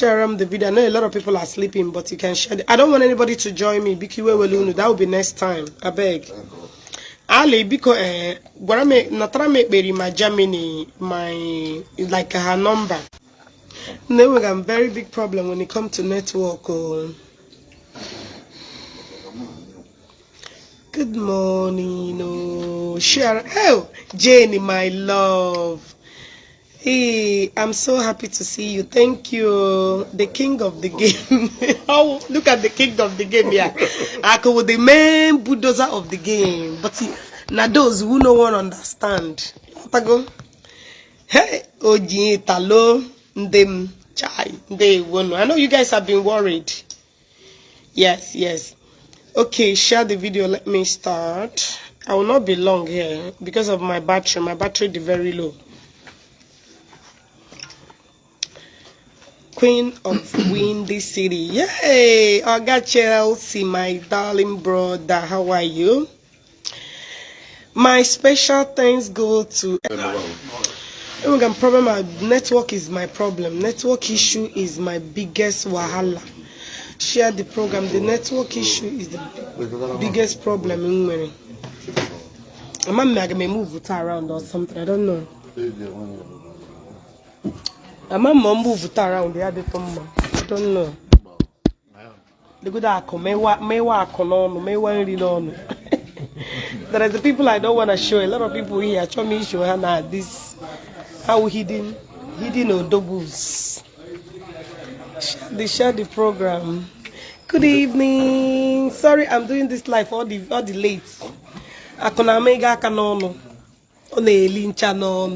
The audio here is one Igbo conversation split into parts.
share the video. I know a lot of people are sleeping, but you can share. I don't want anybody to join me. That will be next time. I beg. Ali, because what I make, not make my Germany, my like her number. No, we got a very big problem when it comes to network. Oh. Good morning, no share. Oh, Jenny, my love. Hey, I'm so happy to see you. Thank you, the king of the game. Oh, look at the king of the game here. I go with the main bulldozer of the game. But now those who no one understand. Hey, Oji Talo, them chai, they won. I know you guys have been worried. Yes, yes. Okay, share the video. Let me start. I will not be long here because of my battery. My battery is very low. Queen of Windy City. Yay! Oga Chelsea, my darling brother. How are you? My special thanks go to... problem. Network is my problem. Network issue is my biggest wahala. Share the program. The network issue is the biggest problem. I'm going to move it around or something. I don't know. I'm a move it around the other time. I don't know. The good there are the people I don't want to show. A lot of people here show me show this how hidden odobus. They share the program. Good evening. Sorry, I'm doing this live all the late. Akona mega kanono. On a lincha no.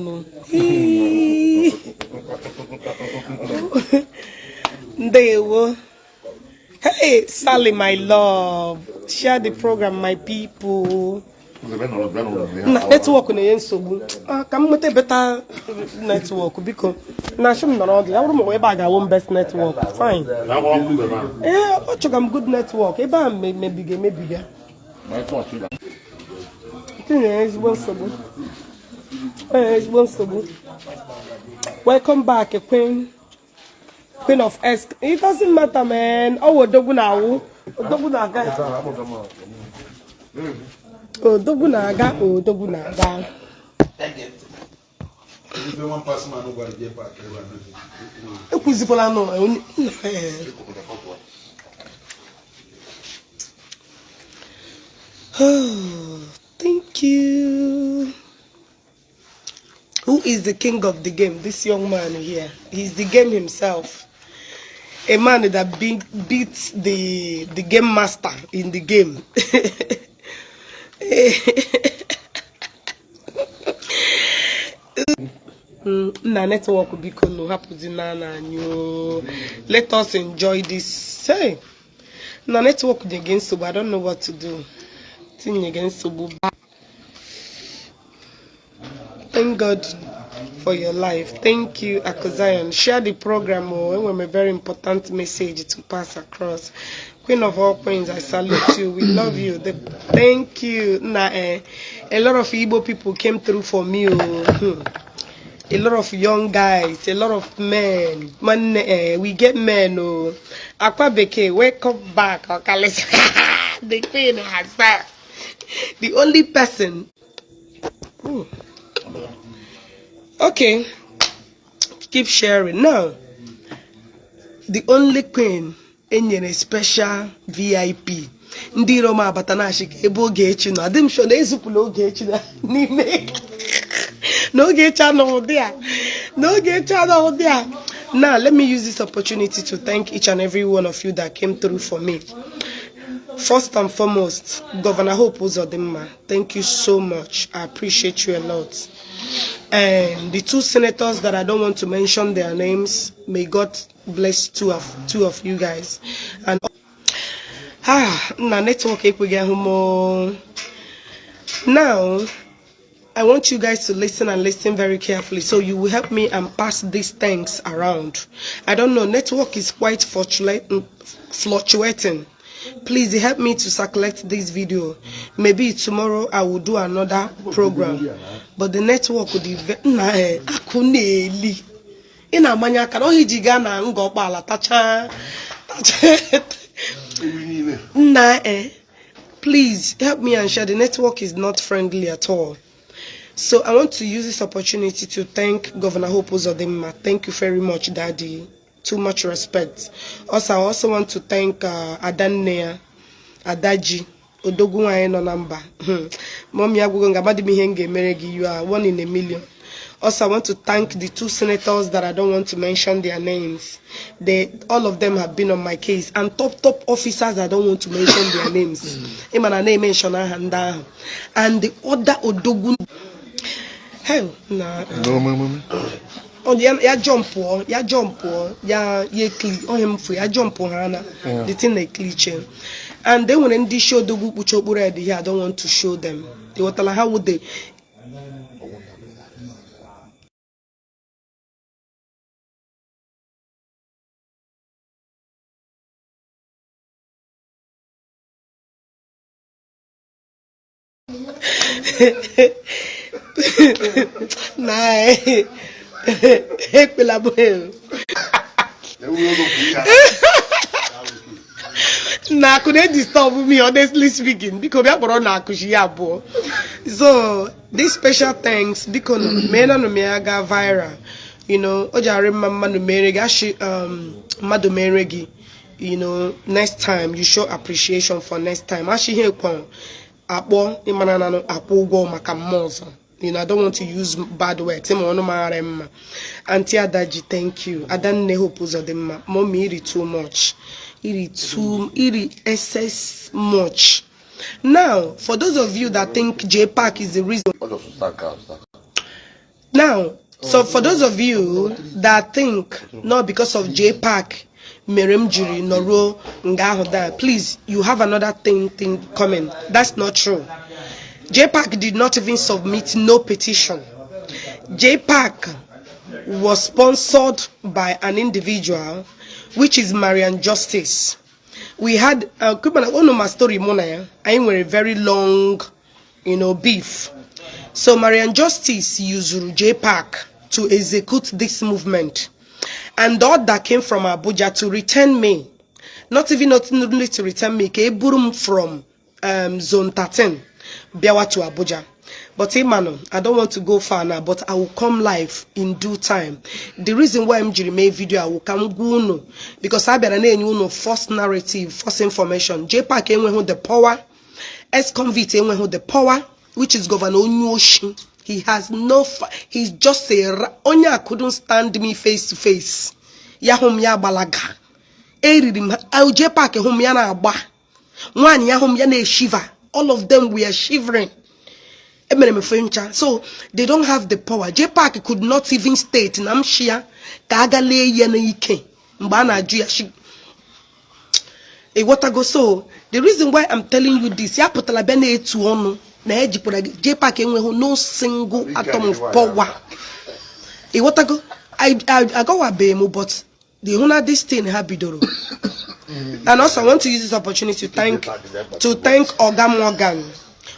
They were. Hey, Sally, my love. Share the program, my people. Network on the come with a better network because now I'm not I don't know about our own best network. Fine. Yeah, but you got good network. Eba maybe bigger. Welcome back, Queen of S. It doesn't matter, man. Oh, Dogunaga. Oh, Dogunaga. Oh, thank you. Who is the king of the game? This young man here. He's the game himself. A man that beats the game master in the game. Network will be cool. Let us enjoy this. Hey, network against so I don't know what to do. Against so thank God for your life. Thank you, Akozion. Share the program when a very important message to pass across. Queen of all queens, I salute you. We love you. Thank you. A lot of Igbo people came through for me. A lot of young guys, a lot of men. We get men. Akwabeke, welcome back. The queen has that. The only person. Okay, keep sharing. Now, the only queen in a special VIP. Ndi Roma Batanashi, Ogechi no. I'm sure they support Ogechi na. No Ogechi no there. No Ogechi no there. Now, let me use this opportunity to thank each and every one of you that came through for me. First and foremost, Governor Hope Uzodimma, thank you so much. I appreciate you a lot. And the two senators that I don't want to mention their names, may God bless two of you guys. And network now I want you guys to listen and listen very carefully so you will help me and pass these things around. I don't know, network is quite fluctuating. Please help me to circulate this video. Maybe tomorrow I will do another program. But the network would be In a mania can only jigana and go bala tacha. Nah, please help me and share. The network is not friendly at all. So I want to use this opportunity to thank Governor Hope Uzodimma. Thank you very much, Daddy. Too much respect. Also, I also want to thank Adanea, Adaji, Odogunwaye no number. Mommy Agugonga Madimihenge Meregi, you are 1 in a million. Also, I want to thank the 2 senators that I don't want to mention their names. All of them have been on my case. And top officers, I don't want to mention their names. And the other Odogun. Hell, nah. No, mama. Oh, ya jump, ya clean. Oh, him free. Ya jump, Hana. The thing they cliche. And then when they show the group which already here, I don't want to show them. They were telling how would they. Nah, nah, couldn't disturb me, honestly speaking, because we are so this special thanks because mena no meaga viral, you know, ojare mama no meregi madu meregi, you know, next time you show appreciation for next time. Ashi here kon akpo imana no akpo go maka mozo. You know, I don't want to use bad words. Auntie Adaji, thank you. I don't know who mommy it too much. It excess much. Now, for those of you that think J-Pack is the reason. Now, so for those of you that think not because of J-Pack, Merem Jiri, Noro, Ngahoda, please, you have another thing coming. That's not true. J-Pack did not even submit no petition. J-Pack was sponsored by an individual, which is Marian Justice. We had my story I were a very long, you know, beef. So Marian Justice used J-Pack to execute this movement. And the order came from Abuja to return me. Not only to return me, Keburum from Zone 13. Biawa to Abuja. But Emmanuel, I don't want to go far now, but I will come live in due time. The reason why I'm doing my video, I will come go because I better know false narrative, false information. JPAC ain't the power, ex-convict ain't the power, which is Governor Onyoshi. He has no, he's just a, Onya couldn't stand me face to face. Yahum ya balaga. Eridim, I'll JPAC home yana ba. One yahum yana shiva. All of them were shivering. So they don't have the power. J-Pack could not even state Namshia Kagale Yanike Mbana Juya. So the reason why I'm telling you this, Yapotalabene to ono J-Pack no single atom of power. I go a bemo, but the owner this thing habidoro. And also I want to use this opportunity to thank Oga Morgan.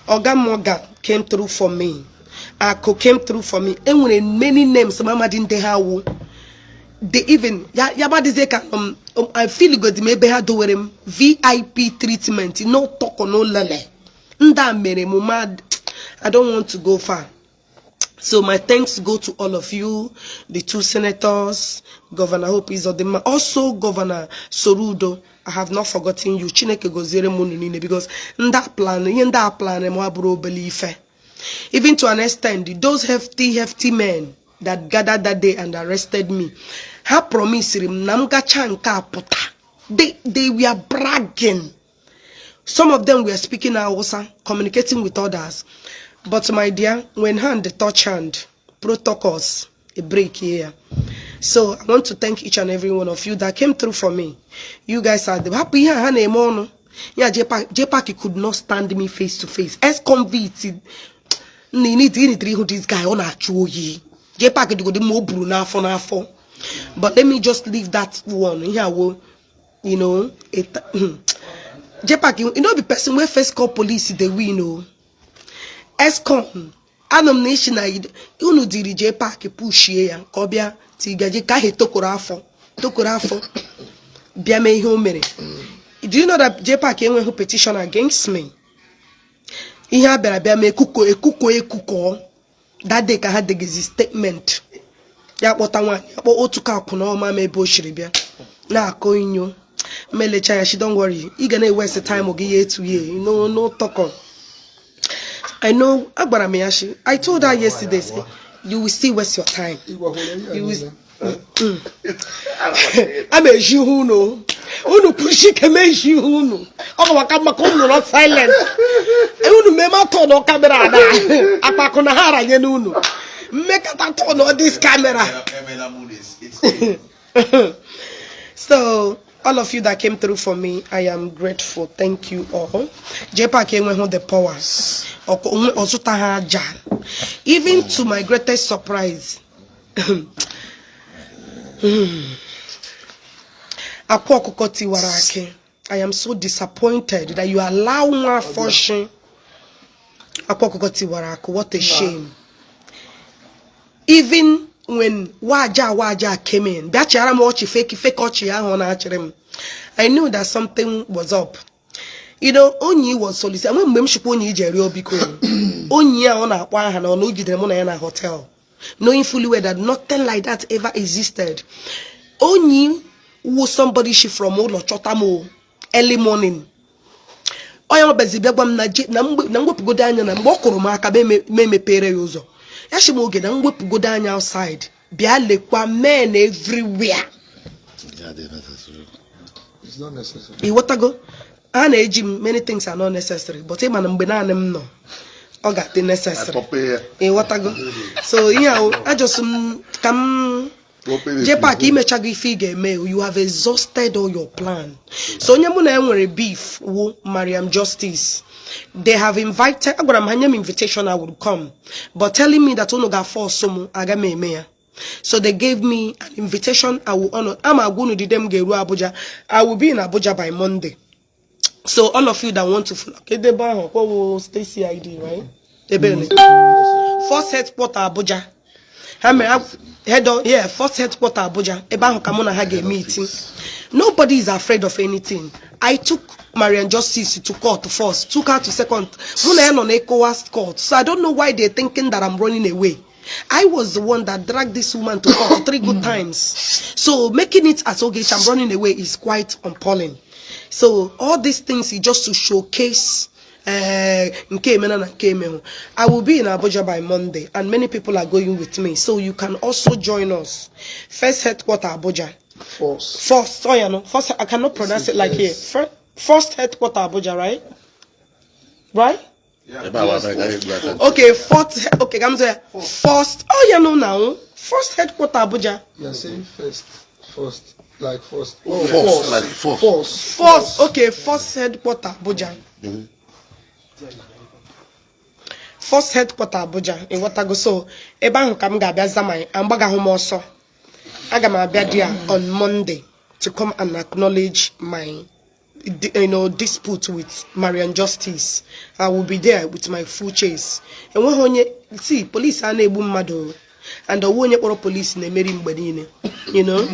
Oga Morgan came through for me. Ako came through for me. And when many names, Mama didn't have. They even I feel good. Maybe I do with him VIP treatment. No talk or no lele. I don't want to go far. So my thanks go to all of you, the 2 senators, Governor Hope Uzodimma, also Governor Sorudo. I have not forgotten you. Chineke gozere mununine because that plan, even to an extent, those hefty men that gathered that day and arrested me, ha promised him namga chanka puta. They were bragging. Some of them were speaking Hausa, communicating with others. But my dear, when hand touch hand, protocols, a break here. So I want to thank each and every one of you that came through for me. You guys are the happy here. Yeah, J-Pack could not stand me face to face. As convicted, need this guy on a chewy. J-Pack go the more bruna for. But let me just leave that one. Here, you know, J-Pack, you know the person where first call police they win, you know. ESCOM, Anum nation na unu diri J Park push ye ya ka obia tigaji ka he tokoro afọ bia me ihe o mere. Do you know that J Park enwe petition against me? Ihe abịara bịa me ekuko that day ka ha degezi statement ya kpọta nwa akpọ otu ka akụ na ọma ma ebe o shiri bịa na akọ inyo melecha ya. She don't worry, you gonna waste the time ogi year to year, no talk. I know agbara me yashi. I told her yesterday, say, you will still waste your time. You will. I'm a Juno. Unu pushi keme Juno. Oh, wakama kono not silent. Unu mema tono camera na. Apakona hara yenunu. Make a turn on this camera. So all of you that came through for me, I am grateful. Thank you all. Jepa came with the powers. Even to my greatest surprise, I am so disappointed that you allow my fortune. What a shame. Even when Waja came in, I knew that something was up. You know, Onyi was solicited. When Memshiponi Jerio Biko, Onya on a Wahan or no Jidemona hotel, knowing fully well that nothing like that ever existed. Onyi was somebody she from Olo Chotamo early morning. Oya bezibegwam na ngwepụ go anya na mgbe okoro maka be mepere yuzo. Yashimoge na ngwepụ go anya outside. Bia lekwa men everywhere. Yeah, it's not necessary. What go? Many things are not necessary, but man mgbe na anem no. O ga dey necessary. What go? So yeah, I just come Jepa you have exhausted all your plan. So nyamuna enwere beef wo Mariam Justice. They have invited invitation I would come, but telling me that ono ga force some agame meya. So they gave me an invitation. I will honor. I'm going to them geru Abuja. I will be in Abuja by Monday. So all of you that want to follow, okay, they buy what Stacy ID, right? First headquarter Abuja. Head on, yeah, first headquarter Abuja. Eba Kamona had a meeting. Nobody is afraid of anything. I took Marian Justice to court first, took her to second. On ECOWAS court. So I don't know why they're thinking that I'm running away. I was the one that dragged this woman to court 3 good times. So making it as Ogechi I'm running away is quite appalling. So all these things is just to showcase I will be in Abuja by Monday, and many people are going with me. So you can also join us. First headquarter Abuja. First, oh yeah, no. First, I cannot pronounce it like here. First headquarter Abuja, right? Right? Yeah. Okay, okay, I'm there. First, oh yeah, no, now. First headquarter Abuja. You're saying first, like first. Oh, first, like first. First, okay, first headquarter Abuja. First headquarter Abuja in Watago. So, Eban Kamga Zamai, and Bagahomoso. Agama Badia on Monday to come and acknowledge my dispute with Marian Justice. I will be there with my full chase. And when see police are able mado and the one police in the you know,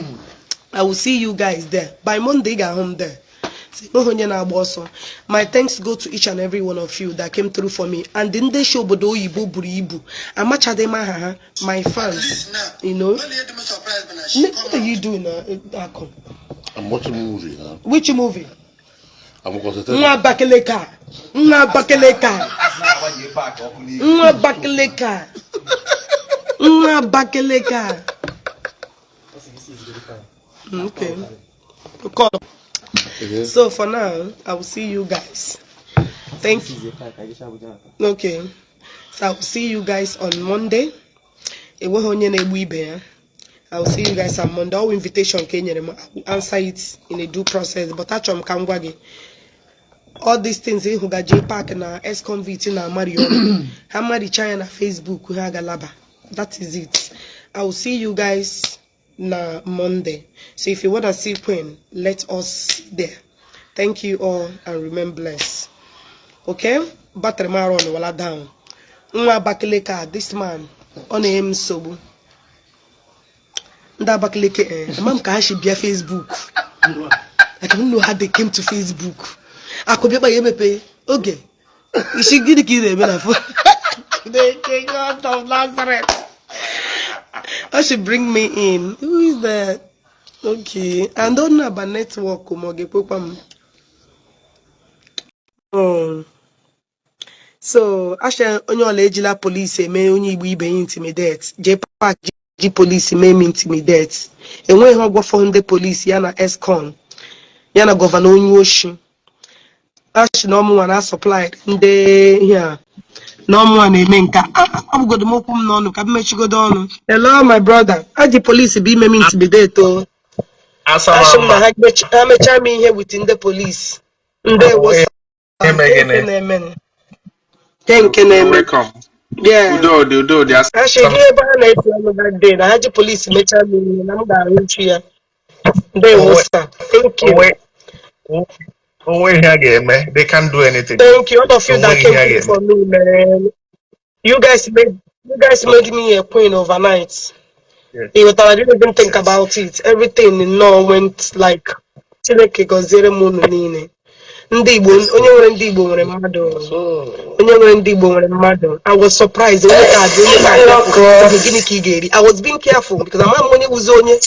I will see you guys there by Monday. Get home there. My thanks go to each and every one of you that came through for me. And then they show Bodo Ibu Buribu. And much of them my fans. You know. What are you doing now? I'm watching a movie. Which movie? I'm going to tell you. Bakeleka. Bakeleka. Bakeleka. Bakeleka. Okay. Call. So for now, I will see you guys. Thank you. Okay. So I will see you guys on Monday. I will see you guys on Monday. All invitation came. I will answer it in a due process. But actually, all these things who got J Park and ex-convict na Mario. Hamari China Facebook we have galaba. That is it. I will see you guys na Monday. So if you want to see Queen, let us see there. Thank you all and remain blessed. Okay? Battery maron wala down. nwa Abakaliki, this man on him sobu. Nda Abakaliki, mom ka she be Facebook. I don't know how they came to Facebook. I could be by MP. Okay. She get the kid the king of Nazareth. I should bring me in. Who is that? Okay. I don't know about network. Oh. So, Asha onye ola ejila police eme onye Igbo ibe intimidate. J Park G police me intimidate. Enwe ihe ogwofo ndị police ya na Escon. Ya na governor onye oshi. Ash no mu na supply ndị here. No mu na eme nka. Abugodo mokwu m n'ọnụ ka mechigodo ọnụ. Hello my brother. Aji police be me intimidate o. Ash na ha mecha me ihe with ndị police. Ndị was Thank you, welcome. Yeah. Udo, I should hear about it that day. I had the police meet me and I'm going to here. They was thank you. They can't do anything. Thank you. All of you that came for me, man. You guys made me a queen overnight. Yes. I didn't even think about it. Everything went like Chineke gozere munu nine. Ndị Igbo onye nwere ndị Igbo nwere mmadụ onye nwere ndị Igbo nwere mmadụ. I was surprised onye ka gịnị ka ị ga-eri. I was being careful because I'm onye uzo onye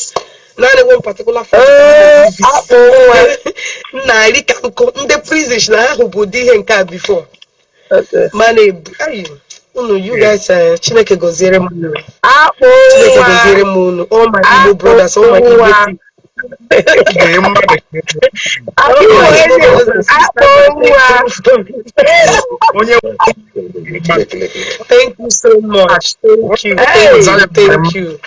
naanị one particular food na eri ka nkụ ndị prison na ahụ bụ ụdị ihe nke a before mana you guys Chineke goziere m unu Chineke goziere m unu all my Igbo brothers all my Igbo Thank you so much. Thank you. Thank you.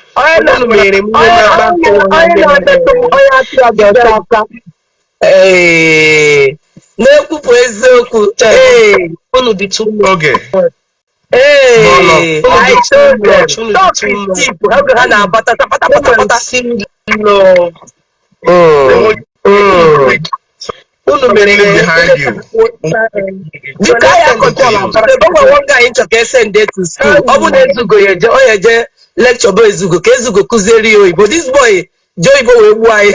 Hey, n'ekwupụ eziokwu. Hey, unu dị too much. Hey, I told them. Don't be cheap. Ha na-abata love. Unu mere behind you. The guy one guy in Choke send day to school. Obu na ezugo yeje, o yeje lecture bo ezugo, ke ezugo kuzeri oyibo. This boy, Joyibo we gbu anyị.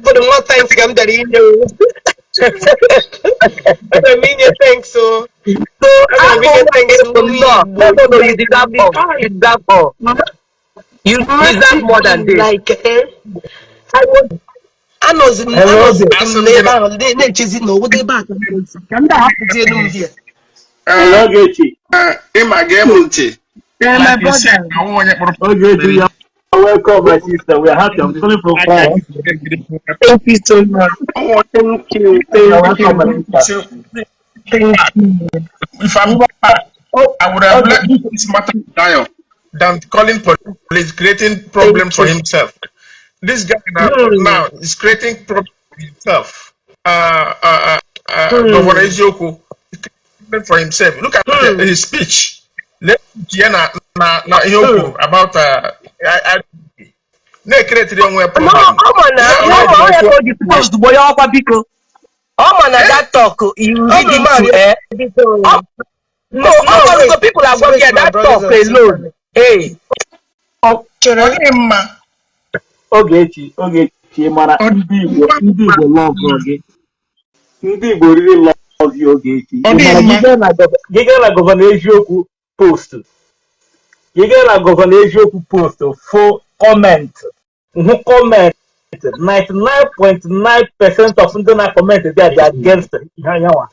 For the more times I'm that in you. I mean, thanks so. I mean, thanks no, you deserve more. You deserve more. You deserve more than this. Like, I was in the back. Can that happen here? Hello, Ogechi. My brother. Ogechi, welcome, my sister. We are happy. I'm calling from France. Thank you so much. Thank you. If I would have let this matter die than calling police, creating problem for himself. This guy now is creating problem for himself. Governor Eziokwu for himself. Look at his speech. Let's hear about that talk you read into no, people are going to get that talk alone. Hey, Ogechi, mana ndị Igbo love gị. Ndị Igbo really love you, Ogechi. Gị gaa na Gọvanọ Eziokwu post. Gị gaa na Gọvanọ Eziokwu post for comment. Comment 99.9% of ndị na-comment they are against Ihanyawa.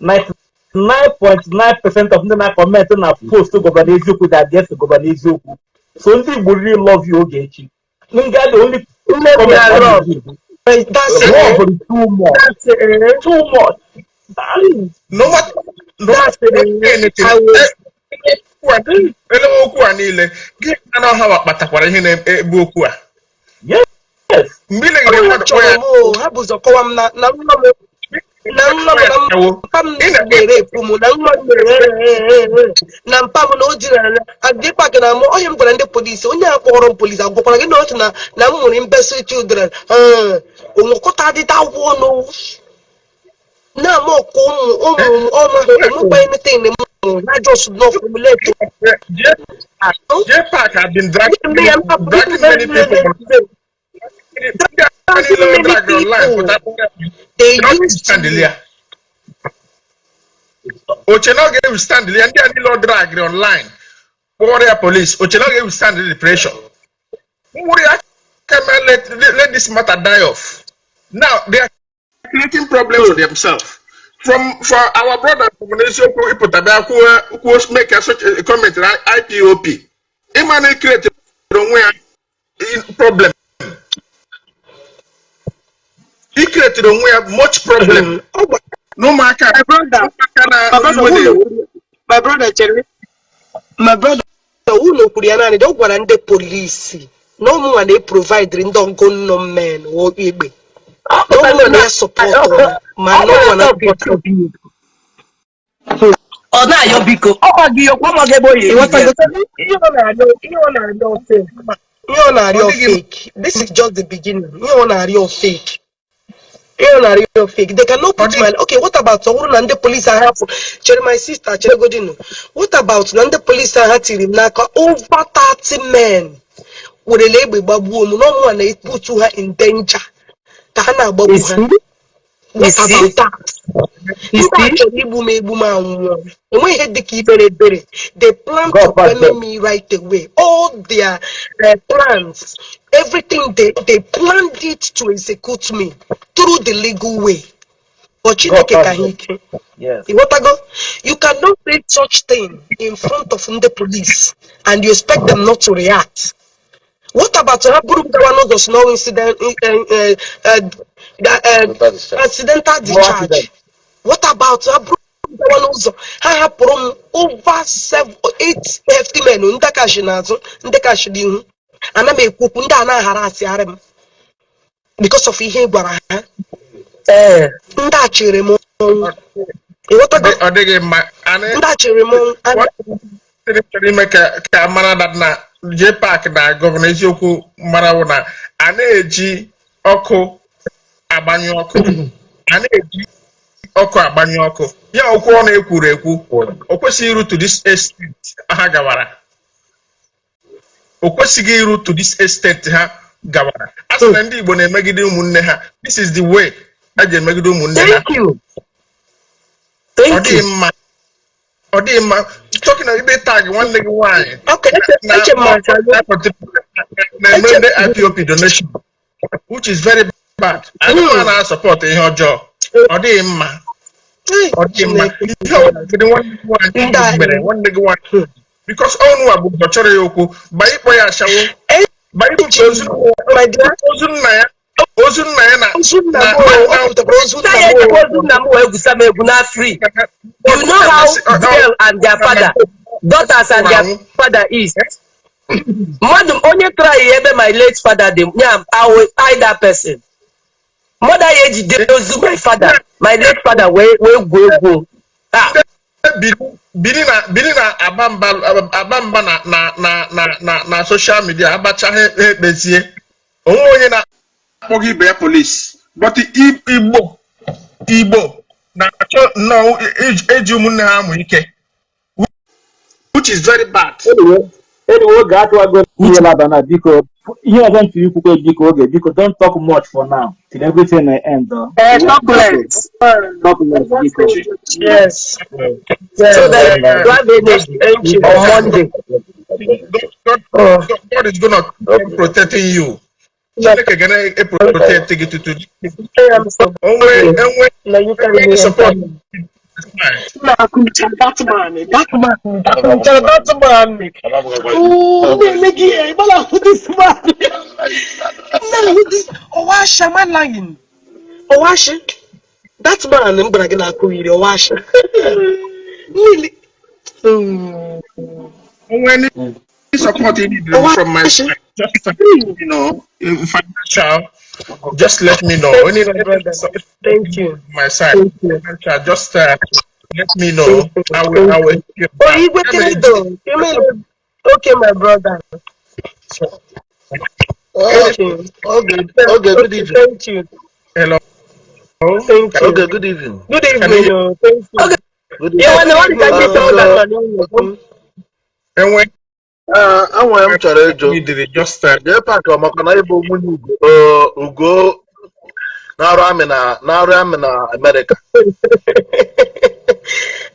99.9% of ndị na-comment na post Gọvanọ Eziokwu they are against Gọvanọ Eziokwu. So ndị Igbo really love you, Ogechi. Nga the only That's it. Too much. No matter yes. na mpam na o jiri adịkwa gị na m onye m gwara ndị polisi onye a kpọrọ m polisi agwakwara gị na otu na m nwere mbesi children onwekọta dịta ọnụ Now more anything I just not formulate. J-Pack have been dragging Me, I'm not many people. many people. They used to. Ocheno gave stand the and they drag online. Warrior police, Ocheno gave stand the pressure. Warrior can let this matter die off. Now they are creating problems for themselves. For our brother who make such a comment IPOP. Emmanuel created problem. He created much problem. No matter My brother, who no Kuriana, don't want the police. No more they provide in don't go no man or Igbo. No one they support man, no one. Oh, now you're big. Oh, you come on, boy. You're not real fake. This is just the beginning. You're not real fake. You're not real fake. They cannot put my okay. What about someone and the police I have? Cherry, my sister, Cherry Godino. What about the police I had to over 30 men with a label babu? No one they put her in danger. Kahana babu. What about that? They plan to punish me right away. All their plans, everything they planned it to execute me through the legal way. But Yes. you cannot say such thing in front of the police and you expect them not to react. What about one of no incident accidental discharge? What about one also? I have over 8 hefty men in the cash and I may cook harass because of ihe gwara ha. Ndị achịrị m ime ka mara na J-Pack na gọvanọ eziokwu mara na a na-eji ọkụ agbanyụ ọkụ a na-eji ọkụ agbanyụ ọkụ ya okwu ọ na-ekwuru ekwu o kwesịghị iru to this extent ha gawara o kwesịghị iru to this extent ha gawara asị na ndị Igbo na-emegide ụmụnne ha this is the way a ji emegide ụmụnne ha. Thank you. Odima, talking about the tag one leg wine. Okay, IPOP donation, which is very bad. I don't want to support in your job. Odima, one leg wine. Because all know about the Choreyoko, by Poya Shawo, by free. You know how girl and their father, daughters and their father is. Madam, only try ever my late father. I will hide that person. Mother age those my father, my late father. Where go? Bilina abamba na social media abacha he bezie. Onye na Pogi Bear Police, but the Igbo, no, which is very bad. Anyway, got to go because you are going to because don't talk much for now till everything I end. Talk less. Yes. So that on Monday. God is gonna protecting you. Protect you to support. That man, I'm gonna Owasha. When support from my side, just financial, just let me know. Thank you. My side, just let me know. I will help you. Okay, my brother. Okay, good. Thank you. Hello. Thank you. Okay, good evening. Good evening. Thank you. Okay. Good You evening. want the one that you told that And when Enwere m chọrọ ịjụ you did it, just jee paakị ọmaka na ịbụ nwunye Ugo na-arụ amị na Amerịka.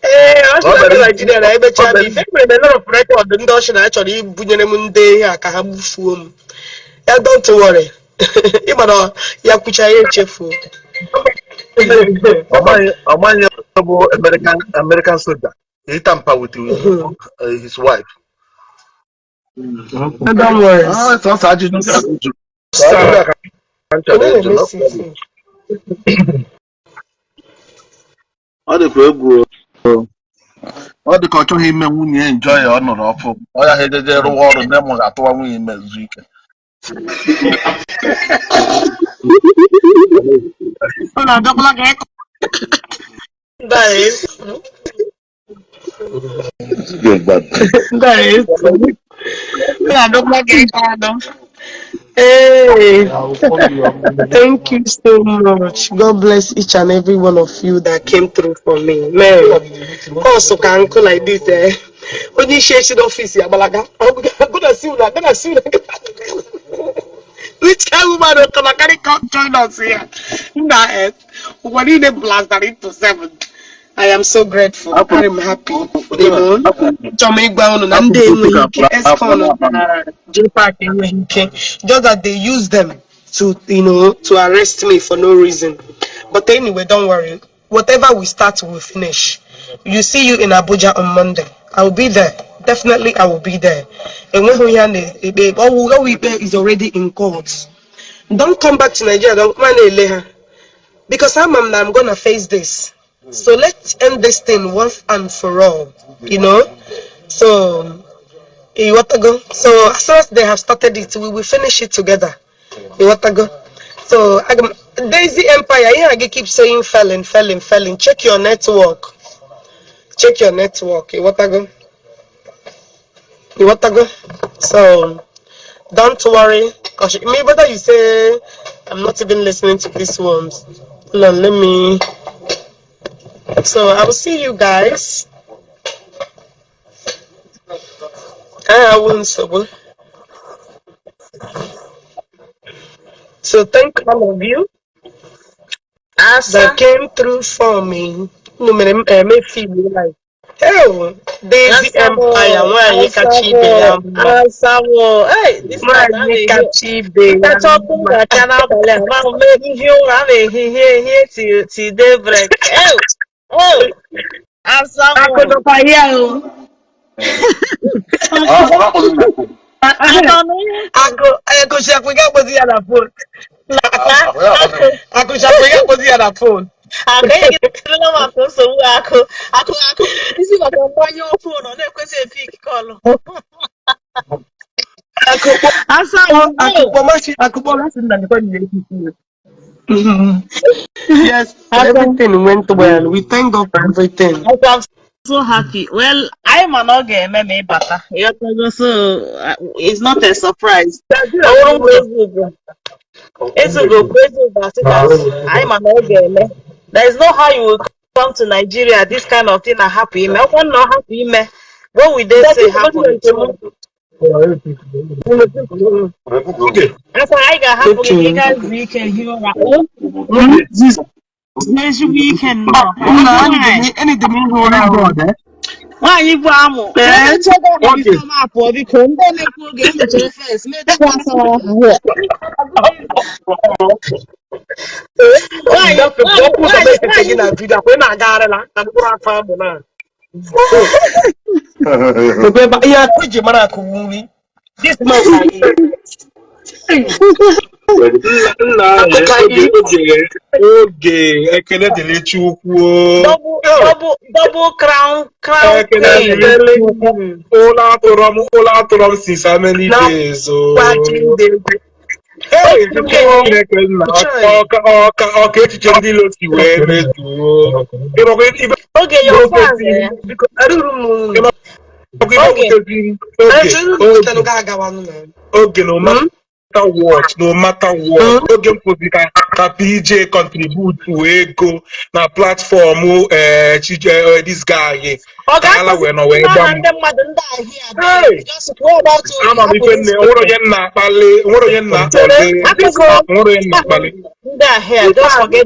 Ee, Ọ ọchịna bịara ndị iji Naijiria na-emecha ọ m bịara ife mere m lot of record ndị ọchị na-achọrọ ibunyere m ndị ihe a ka ha gbufuo m. Ya don't worry. Ịma na ya kwucha ya echefuo. ọmaghị bụ American soldier. He tamper with his wife. Don't worry. Sọsọ ajụjụ start. a ka m chọrọ Onye ịjụ. na-emesi isi? Ọ dịkwa egwu. Ọ dị ka ọ chọghị ime nwunye ya njọ ya ọ nụrụ ọfụ. Ọ ya ha ejeje rụwa ọrụ nne m ga-atụwa nwunye ime zu ike. Ọ na-abịakwala ka ịkọ. That is. Hey, thank you so much. God bless each and every one of you that came through for me. Man, also can uncle like this. When you share the office, I'm gonna see you. I'm gonna see you. Which kind of woman can come join us here? Nah, when you blast that into 7. I am so grateful. I am happy. You know, just that they use them to, to arrest me for no reason. But anyway, don't worry. Whatever we start, we'll finish. You see you in Abuja on Monday. I will be there. Definitely, I will be there. And when we is already in court. Don't come back to Nigeria. Don't man because I'm gonna face this. So let's end this thing once and for all. So you want to go? So as soon as they have started it, we will finish it together. You want to go? So Daisy Empire, I keep saying felling. Check your network. Check your network. You want to go? You want to go? So don't worry. Cause maybe that you say I'm not even listening to this one. Hold on, let me. So I will see you guys. I won't so. So thank all of you that came through for me. No me feel like. Hell, Daisy Empire. Why you catch me? Hey, this Why man, you catch me? that's all that can happen. I'm making you here till daybreak. Oh, I'm someone. I don't know. I go check. We got Bozi on the phone. I go check. We got Bozi on the phone. I can't get my phone, so I could. This is like a your phone on that question. If you call. Yes, everything went well. We thank God for everything. I'm so happy. Well, I'm an organ, bata. So it's not a surprise. It's a go crazy. I'm an organ. There is no how you will come to Nigeria. This kind of thing are happy. Me, one not happy. Me, what will they say happen? That's why I got happen. You guys weekend here. Next weekend. Anything Why you go? Okay. This man oge ekele dịrị Chukwu. Double crown queen. Ụlọ atụrụ m since how many days? Hey, ọka echiche ndị ilo si wee mezuo. Oge your fans, Oge na what, no matter what, oge mpozi ka PJ contribute to ego na platform this guy ala we no we gbam. Ama m ife nne nwere onye nna akpali, nwere onye nna akpọzi, nwere onye nna akpali. Just forget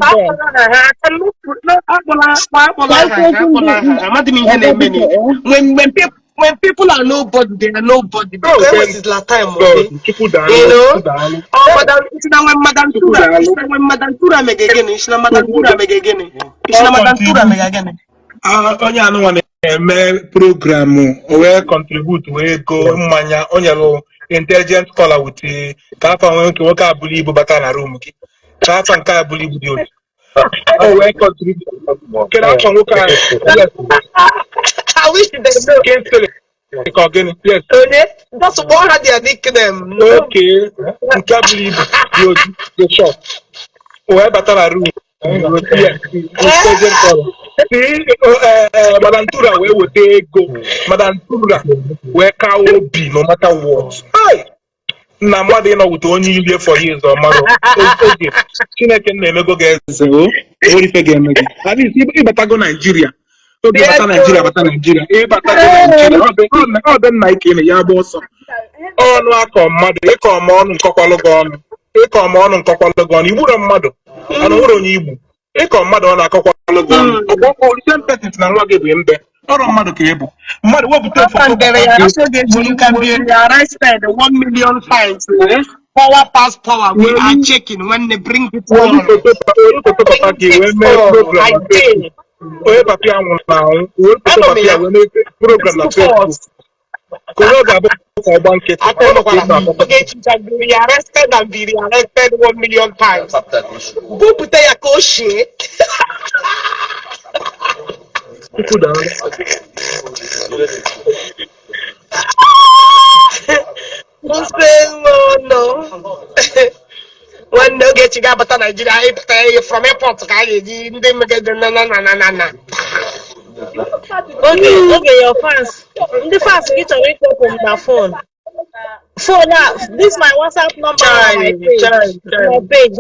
them. When people are nobody, they are nobody. Oh, Because it's la time, God, okay? Chukwu You know? daalụ. Oh, Madam Tura, it's not when Madam Tura make again. It's not Madam Tura make again. It's not Madam Tura make again. Onye anụnwa na-eme programụ o wee contribute wee go mmanya onye bụ intelligent caller with ka afa nwee nke nwoke abụrụ ibu bata na room gị ka afa nke abụrụ ibu dị otu o wee contribute kedu afa nwoke ahụ I wish they know. Kingsley ka ọ gịnị yes That's what had their nickname. okay nke abụrụ ibu dị otu dị short o wee bata na room intelligent caller Madam Tura wee weta ego Madam Tura wee ka obi no matter what na mmadụ ịnọ wute onye ilie for years ọ mara oge Chineke na-emego ga-eze o orife ga-eme gị ịbatago Naijiria oge bata Naijiria ịbatago Naijiria ọ dị nna ike ya gba ọsọ ọnụ akọ mmadụ ịkọ ọma ọnụ nkọkwalụ gị ọnụ igburo mmadụ anụ nwere onye igbu ịkọ mmadụ ọ na-akọkwalụ gị ọnụ ọgbọkọ orisentetit na nwa gị bụ mbe ọrụ mmadụ ka ị bụ mmadụ wepụta You can be arrested 1 million times. Power pass power. We are checking when they bring it on. Onye papi anwụ na anwụ wee foto papi a wee mee program na Facebook ka onye ga-abụ ka ọgba nkịtị Ogechi can be arrested and be arrested 1 million times. Bupute ya ka o shie. Chukwu daalụ. No. When Ogechi ga-abata Nigeria, I pay from airport ka anyị eji ndị megide na. Okay, your fans. The fans get to wake up on their phone. Phone now, this is my WhatsApp number on my page. My page.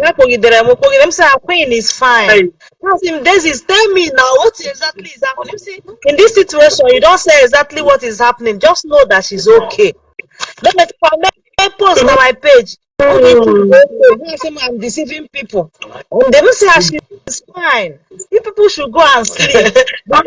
Them say our queen is fine. Ask him, tell me now what exactly is happening. See, in this situation, you don't say exactly what is happening. Just know that she's okay. Let me post on my page. I'm deceiving people. And they will say she's fine. You people should go and sleep. I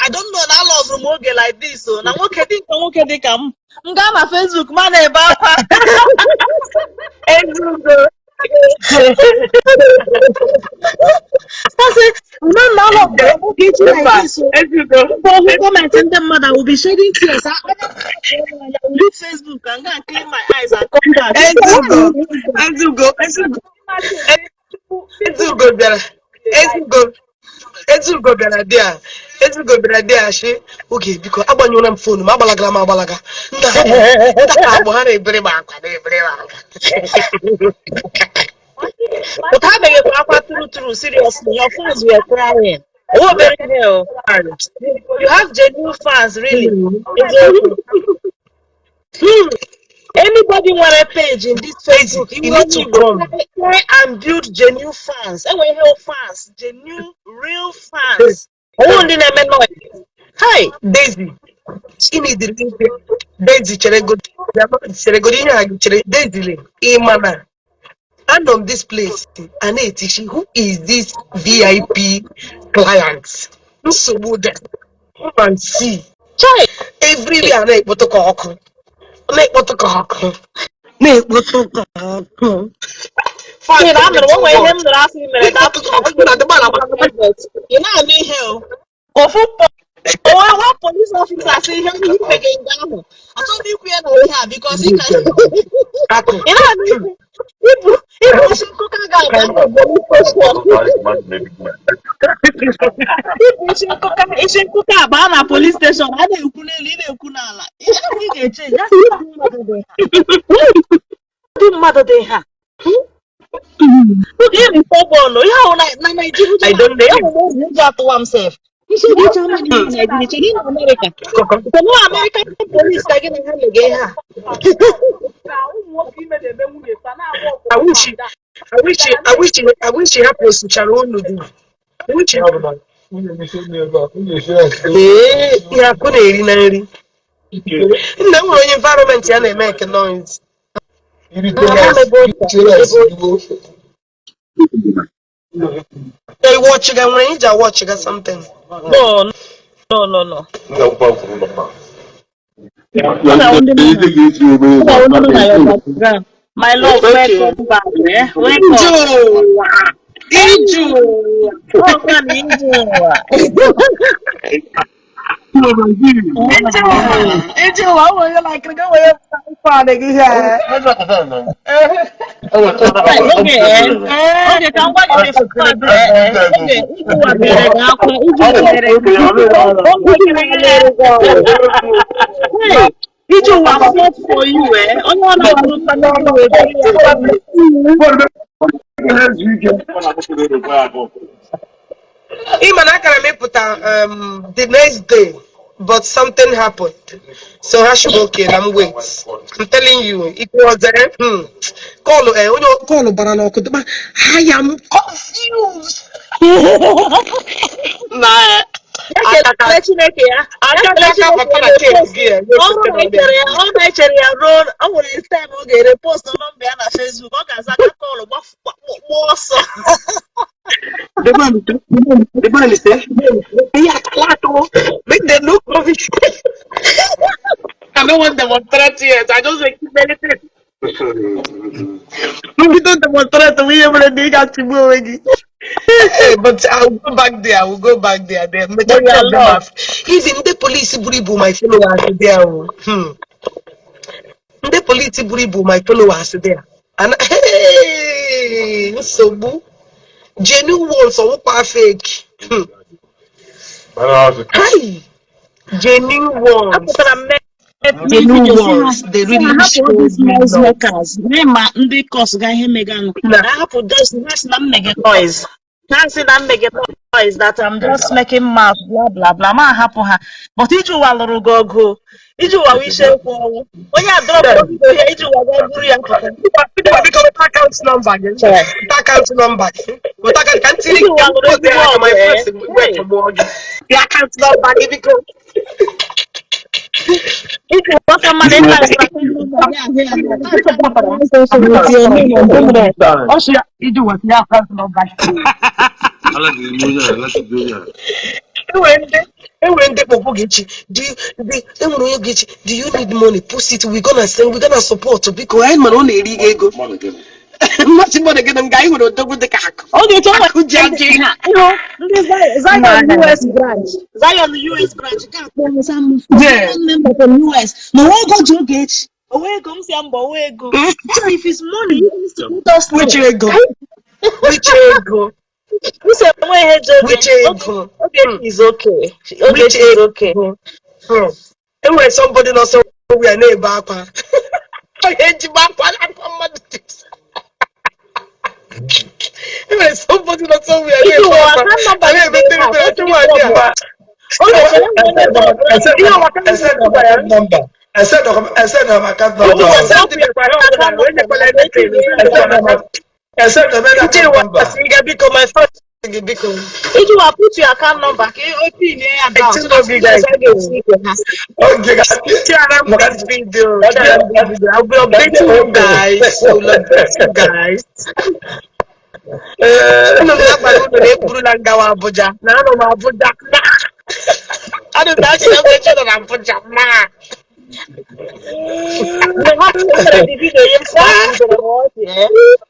don't know that laws from like this. So now what can they come? Ngama Facebook man about mother will be shedding tears. I will leave Facebook and go and clean my eyes and come back. Ezugo bịara dia shi oge biko agbanyụla m fonu m agbalaga nta ka agbụ ha na-ebere m akwa But how they get true, seriously, your fans were crying. Oh, very hell. You have genuine fans, really. Anybody want a page in this Facebook, you need to try and build genuine fans. And we have fans, genuine, real fans. Hi, Daisy. She need the Daisy Cherego Daisy Imana. And on this place, Anetishi, who is this VIP client? So would come and see. Chai. Every day I make what to call. Fine, I'm the one way him that asked me you know I mean hell. Go for one police officer say him he again down. I told you we are not here because he can you know I mean people should cook a guy Bana police station. I didn't kunala. That's mother they have. Here is stubborn. Yeah, na Nigeria. I don't know. Yeah, you got to himself. He said, "Get your money in Nigeria. In America. The no American police are getting him again." I wish she happens to Sharon. Which yeah, could nri. Nna m nwere onye environment ya na-eme noise. They watch again when you watch again something. No. My love, welcome back. Welcome. Ijo. Oh, man, Ijo, how are you like to go away from the here? Okay, come on, okay, Ijo wa mere ga akwa, Ijo wa mere. Hey, Ijo wa fought for you, eh? Onye ọ na-abụrụ family wey buru ya. Even I can make put the next day, but something happened. So I should okay, and I'm wait. I'm telling you, it was call Barano. I am confused. Nah. Post on Facebook. The man is there. Make them look rubbish. I don't want them on 30 years. I just make anything. We don't demonstrate. We already got to go already. But I will go back there. I will go back there. The majority of them have. Even the police buribu my followers there. The police buribu my followers there. And hey, so genuine ones or fake. Hi, genuine ones. Genuine ones. They really show noise makers. Ndị cause ga ihe meganụ. I hapụ just na mmege noise. Can't see that mmege noise that I'm just making mouth blah blah blah. Ma hapụ ha. But iju wa lụrụ gogo. Iju wa wishe kwụ. Onye drop here iju wa go buru ya pụta. Because account number. Account number. But I can't see my first wait for more. The account number because if you want somebody else, do you need money? Post it. We're gonna support because I'm on a ego. Much more again, I'm guy with a dog with the cack. Okay, Zion US branch. Zion US branch. Some member from US. No, where go to get? Where comes Yambo? Where go? If it's money, you need to put us. Which ego? Which ego? Who said where which ego? Okay, is okay. Okay, is okay. Anyway, somebody not so we are neighbor. Somebody not so we are neighbor. I said I can't number. I said because my first if you are put your account number, okay, I'll be updating you guys. So guys. I don't know.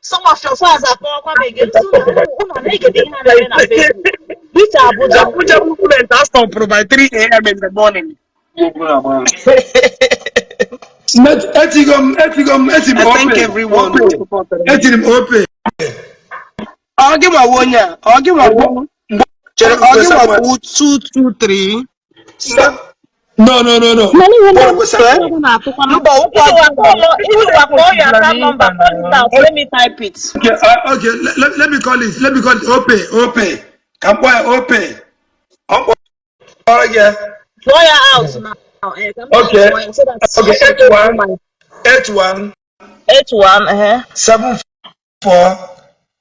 Some of your fans are which Abuja movement has stopped by 3 a.m. in the morning. I thank everyone. I'll give my 1 year. I'll give my 1. I'll give my 2, 2, 3. Stop. No. Boroko Samuel. If you call your account number, call it out. Let me type it. Okay. Let me call it. Let me call it. Ope. Kampwa Ope. Oh yeah. Call your house now. Okay. So that Okay. 81 81 74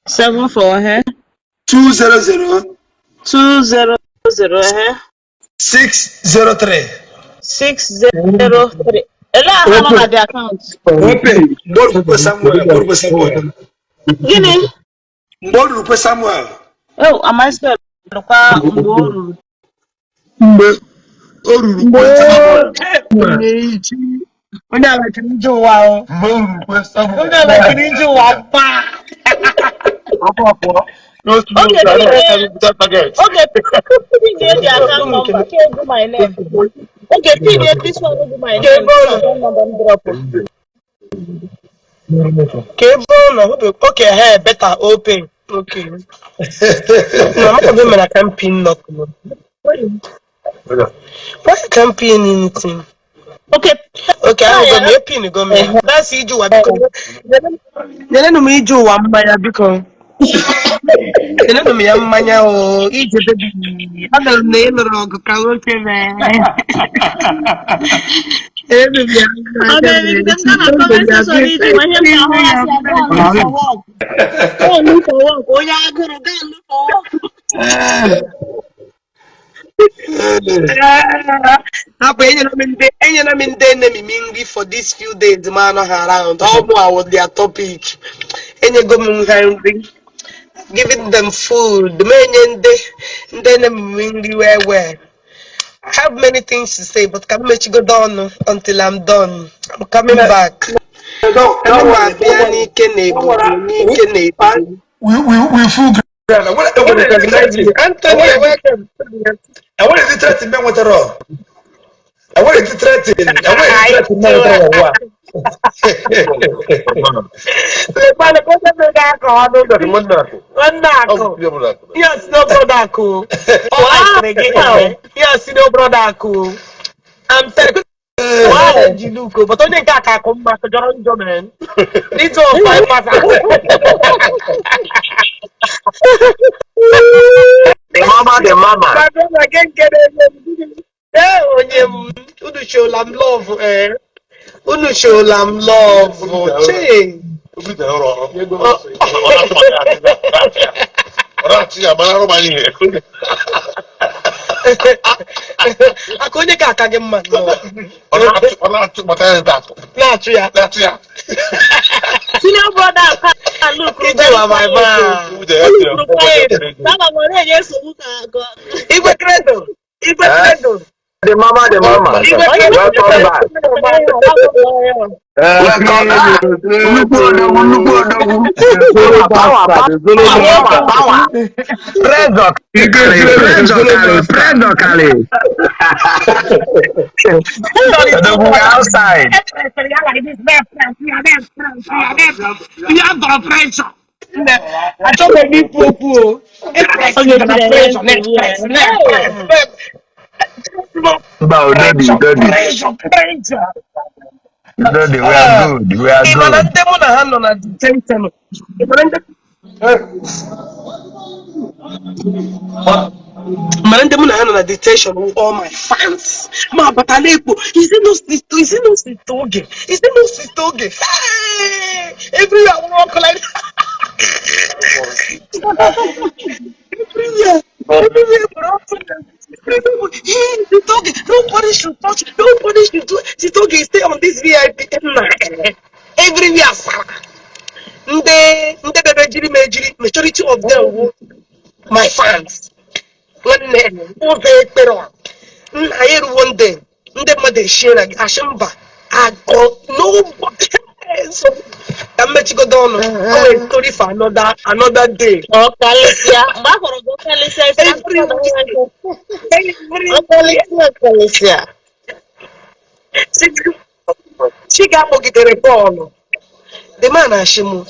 74 200 200 603. 603. Hello, account on the account. Ope. Boroko Samuel. Gini? Boroko Samuel. Oh, am I spelled? Mgboru. Mgbe o ruru kwe Samuel. Onye ala kiri ije ụwa o. Mgbe o ruru kwe Samuel. Onye ala kiri ije ụwa pa. Okay, pin the account number. Can't do my name. Okay, pin this one will do my name. Account number drop. Okay, hey, better open. Okay. No, I'm not going to campaign nothing. Why you can't pin anything? Okay. Okay, I'm going to pin go me. That's you Nene me do one by because nene me mmanya o ije baby. Ada na elo rogo ka oke me. Ebe bia. Okay, if them gonna comment section need to want him to hold us here. Go and look for work. Go and look for work. Oh yeah, go and look for work. Hapo enye na minde ne mingi for these few days man around. All more was their topic. Enye go hungry. Giving them food. Then mingi where. I have many things to say, but can make you go down until I'm done. I'm coming back. Don't worry. We full ground. What is it? Anthony, welcome. And what is it threatening me with the raw? And what is it threatening? And what is it threatening me with the raw? Yes, no brother cool. Yes, no brother cool. I'm telling you, wow, you look, but only Kaka come back to John man. This all 5%. The mama. My brother can't get it. Yeah, Unu show lam love, Unu show lam love. Che. Akonye ka aka gị mma na-achụ ya Senior brother can look. Ijewa my man. Igwe credo. The mama. Welcome back. Power. Pressure, Kali. Outside. You have got pressure. I don't believe people. Dodi, we are good. We are good. Marande muna hano na detention with all my fans. Ma bataleko. Is it no sitoge? Hey! Everywhere I walk like everywhere, bro. Hey, sitoge. Nobody should touch. Nobody should do. Sitoge stay on this VIP. Everywhere, Sarah. Nde bebe jiri mejiri. Majority of them, my fans. Ofe ekpere nna ya eruwo ndị mmadụ eshie na gị ashimba agụ nobody so ka mmechigodo ọnụ o were story for another day Chiga kpọgidere Paul the man ashimu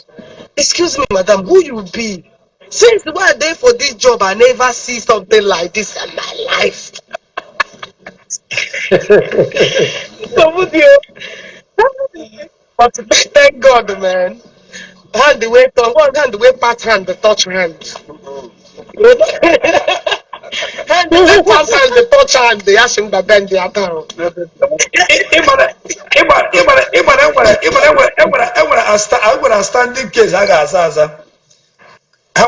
excuse me madam who you be since we are there for this job I never see something like this in my life. But thank God, man. Hand the way, hand the way, part hand, the touch hand. Hand the way, pass hand, the touch hand, the ashing the bend the account. Enwere a standing case a ga-asa asa. Oh,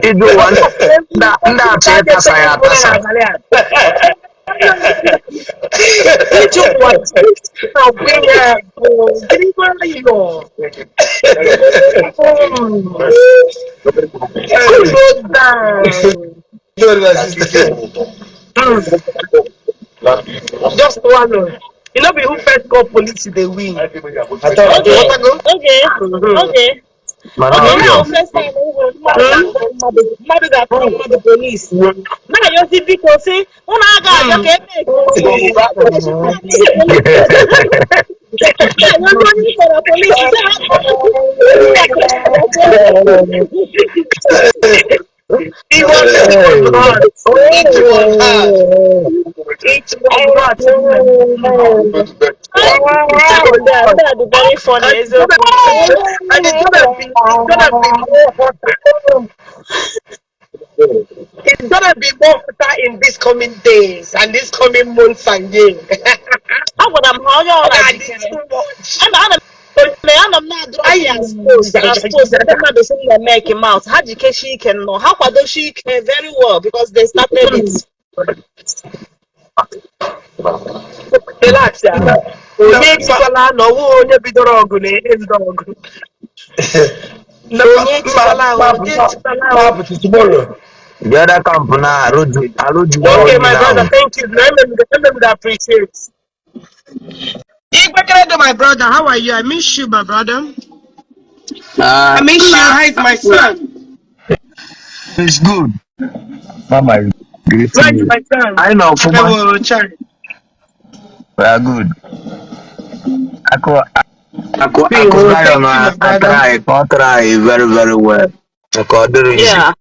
Idu one that tasa ya tasa. Just one. You know, who first call police, they win. Okay, okay. Okay, now first time mother got from the police. Now you see people say, "Oh, I got okay." Now you're running for the police. He was hard. Each one hard. Each one hard. That's very funny. And it's gonna be more hotter in these coming days and these coming months and years. I'm how y'all like It's too much. I'm not drawing as post. Somebody saying they make him out. How do she can know? How do she can very well because they started it. Relax, yeah. Onye bidoro ọgụ na-eze ọgụ. The other camp na Okay, my brother, thank you. Let me appreciate. Igbo, my brother, how are you? I miss you, my brother. I miss you. How is my son? It's good. Mama is greeting you. My son? I know, Fuma. We are good. Ako Zion, I try very, very well. Yeah.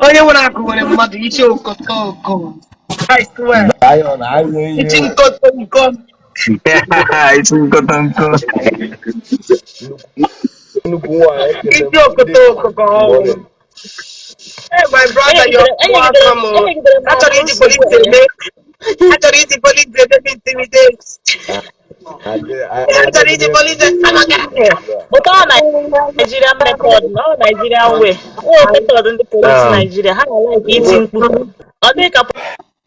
Onye nwere akụ nwere mmadụ iche okotoko. I swear. Zion, I know you. Ichi nkotoko. It's Nkotonko. Ichi okotoko. Hey, my brother, you're welcome. Actually, the police they intimidate. Actually, the police But all Nigerian method, no Nigerian way. Oh, method in the police in Nigeria. How I like eating food. I think a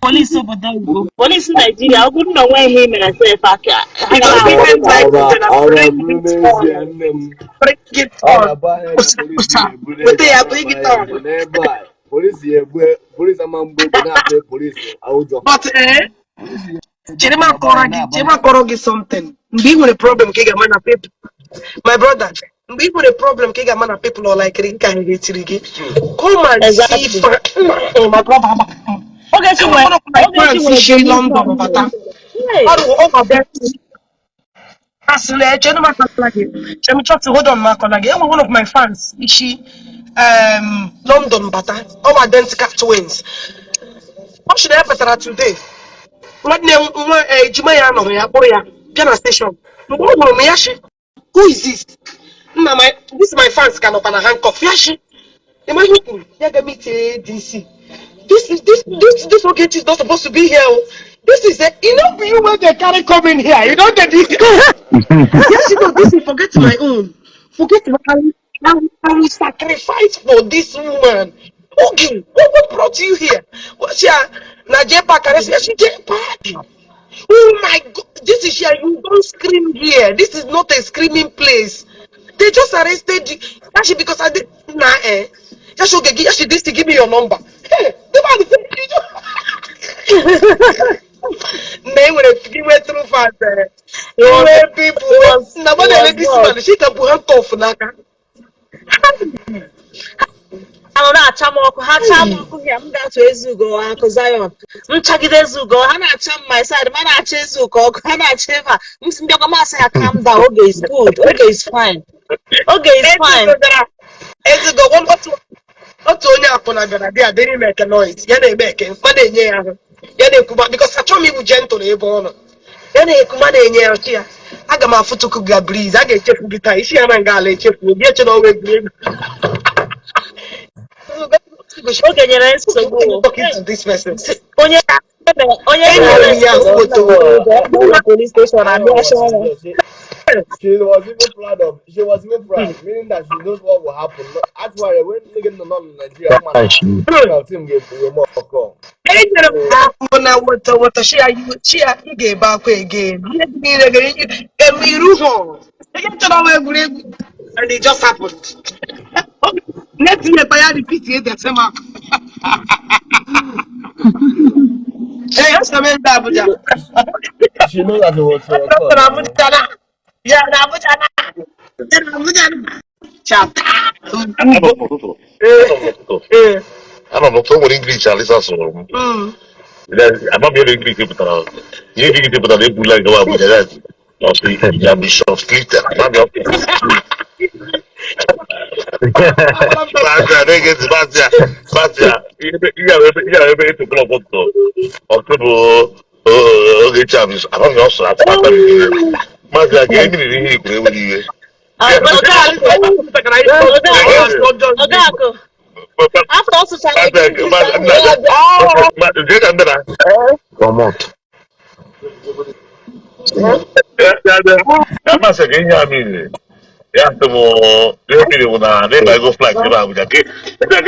police over there. Police in Nigeria. I wouldn't know when him and I say if I can. Bring it on. Bring it on. But Chema koro gi something. Mbi with a problem kiga mana people. My brother, mbi with a problem kiga mana people are like Rika and Ritirigi. Come and see for my brother. Okay, One of my friends in London, but over there. Actually, hold on, one of my fans, she London, but our identical twins. What should I have today? What name? Jimayano, Yaboya, Piano Station. Who is this? This is my fans cannot an handcuff. Yashi. Am I looking? Yagamite DC. This Ogechi is not supposed to be here. This is you when they carry coming here. You don't get this. Yes, this is forget my own. Forget I will sacrifice for this woman. Okay, what brought you here? What's your Najepa Karesi? She Jepa. Oh my God, this is here. You don't scream here. This is not a screaming place. They just arrested you. Actually, because I did Yashi this to give me your number. Hey, the man name when you went through fast. People nobody let this man. She can put her tough naka. I don't know. here, I'm going to Ezugo, Uncle Zion. I'm checking Ezugo. I'm not checking my side. I'm not checking Ezugo. I'm not checking. I'm saying, calm down. Okay, it's good. Okay, it's fine. Okay, it's fine. Ezugo, one otu onye akwụna bịara dị adịrị make noise ya na-eme eke mma na-enye ya ahụ ya na-ekwuma because achọghị m ibu gentle ebe ọ nọ ya na-ekuma na-enye ya ọchị ya aga m afụtụkụ ga breeze a ga-echefu gị taa isi ya na nga ala echefu obi eche na ọnwa egwuregwu Okay, nyere nsogbu. talking to this person Onye enyere m ya foto police station abịa shọrọ. She was even proud of. She was even proud, meaning that she knows what will happen. Actually, when nigga no in Nigeria, man, team gave more call. enyere m ya afọ na weta chi ya ị ga-ebe akwa again ihe dị niile ga-emiru ha ihe chọrọ ọnwa egwuregwu and it just happened netinye kwa ya repeat ihe dị same akụ hey asọm ebe Abuja She knows that it was to Dr. occur. Abuja na ya na Abuja na Abuja na chata Ano no to nwere English alisa soro m. Ama m English pụtara. Ihe English pụtara ebula gawa Abuja ya. No see ya bishop Clifton. Ama m Basia, nigga, Basia. You ebe 8 o'clock pụtara. Ọtụtụ Ogechi abis. Ama m ọsọ atụmatụ ihe. Basia ga enyi ihe ikwu ewu iwe. Ogaku. After also trying Come on. Masị ga ihe amị ya ntụ m ihe mmiri bụ na n'ịba ego flight ebe Abuja gị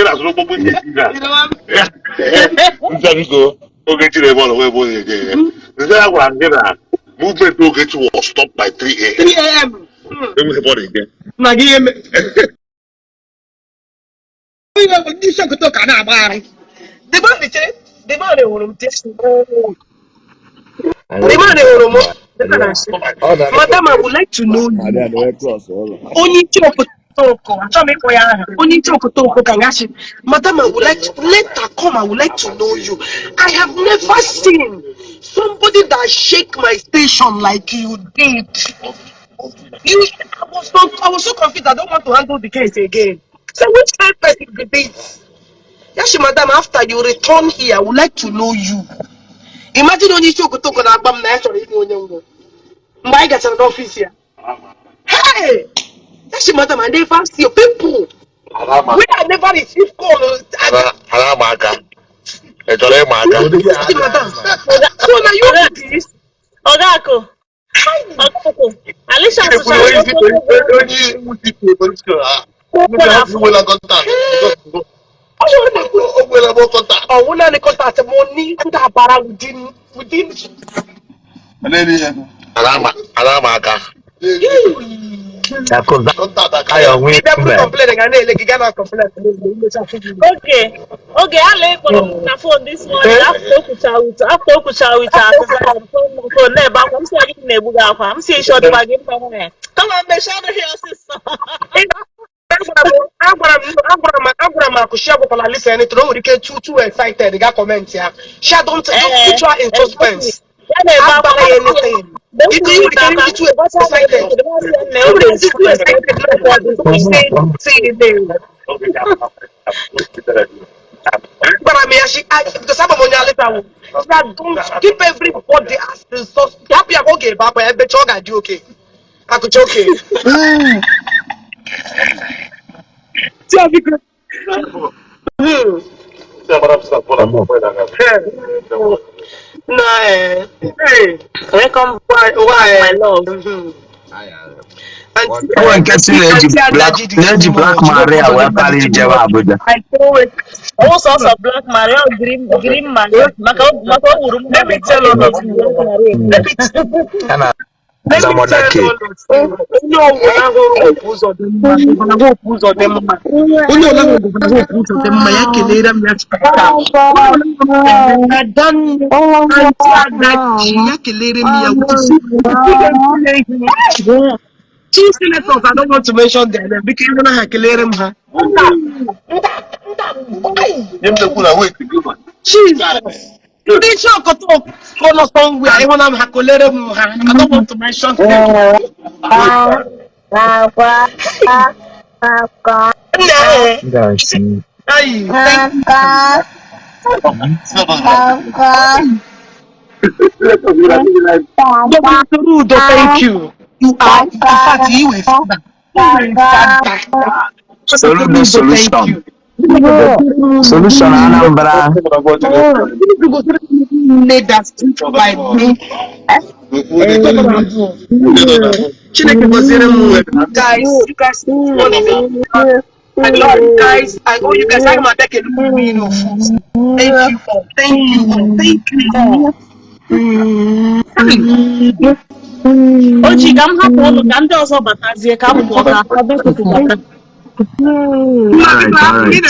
na-asụrụ ụgbọ mmiri nza biko Ogechi na ebe ọ nọ wee bụ onye eje nze ya gwara m gị na movement Ogechi was stopped by 3 a.m. enweghị bọọdụ ike na gị eme ndị Sokoto ka na-agbagharị the man hụrụ m Madam, I would like to know you. Only Chokotoko. Only Chokotoko Kangashi. Madam, I would like to let her come. I would like to know you. I have never seen somebody that shake my station like you did. I was so confused. I don't want to handle the case again. So which kind of person did this? Yes, madam, after you return here, I would like to know you. Imagine only Chokotoko na Abam na actually onye ngo. Mgbe anyị gachara n'ọfịs ya hey that's madam I never see your people we I never receive call ma aka ị chọrọ ịma aka so na you do this Ogaku. Alicia ọwụna contact money ndị abara within Alama aka. Okay, I'll lay for the phone this morning. After Okucha with her, never. I'm saying Nebuga. I'm saying short bag. Come on, make sure to hear sister. Agwara m she agwakwala listen anything o nwere ike too excited ị ga comment ya she don't put her in suspense agbara ya anything itu you can be too excited agwara m ya because I'm onye alita don't keep everybody as the source happy oge ebe akwa ebe ọ ga-adị oke akụcha oke Welcome, my love. Black Maria wee kpali jewe Abuja. Also Black Maria, Green Maria. Let me tell you what two senators, I don't want to mention their name because you know how to clear them. Jesus. This show got to follow somewhere. I want to hakolere mu ha. I don't want to mention them. Nah. Hey, thank you. Rudo, thank you. You are, in fact, you a father. You a father. Soludo Rudo, thank solution. you. Solution Anambra. Made that street like me. Chineke gozere mu. You guys, money now. I love you guys. I owe you guys. I'm gonna take a meal of food. Thank you all. Thank you all. Thank you all. Oji, ka m hapụ ụlọ ka ndị ọzọ batazie ka m pụọ ka ọbụ ụtụtụ bata. Alright, alright.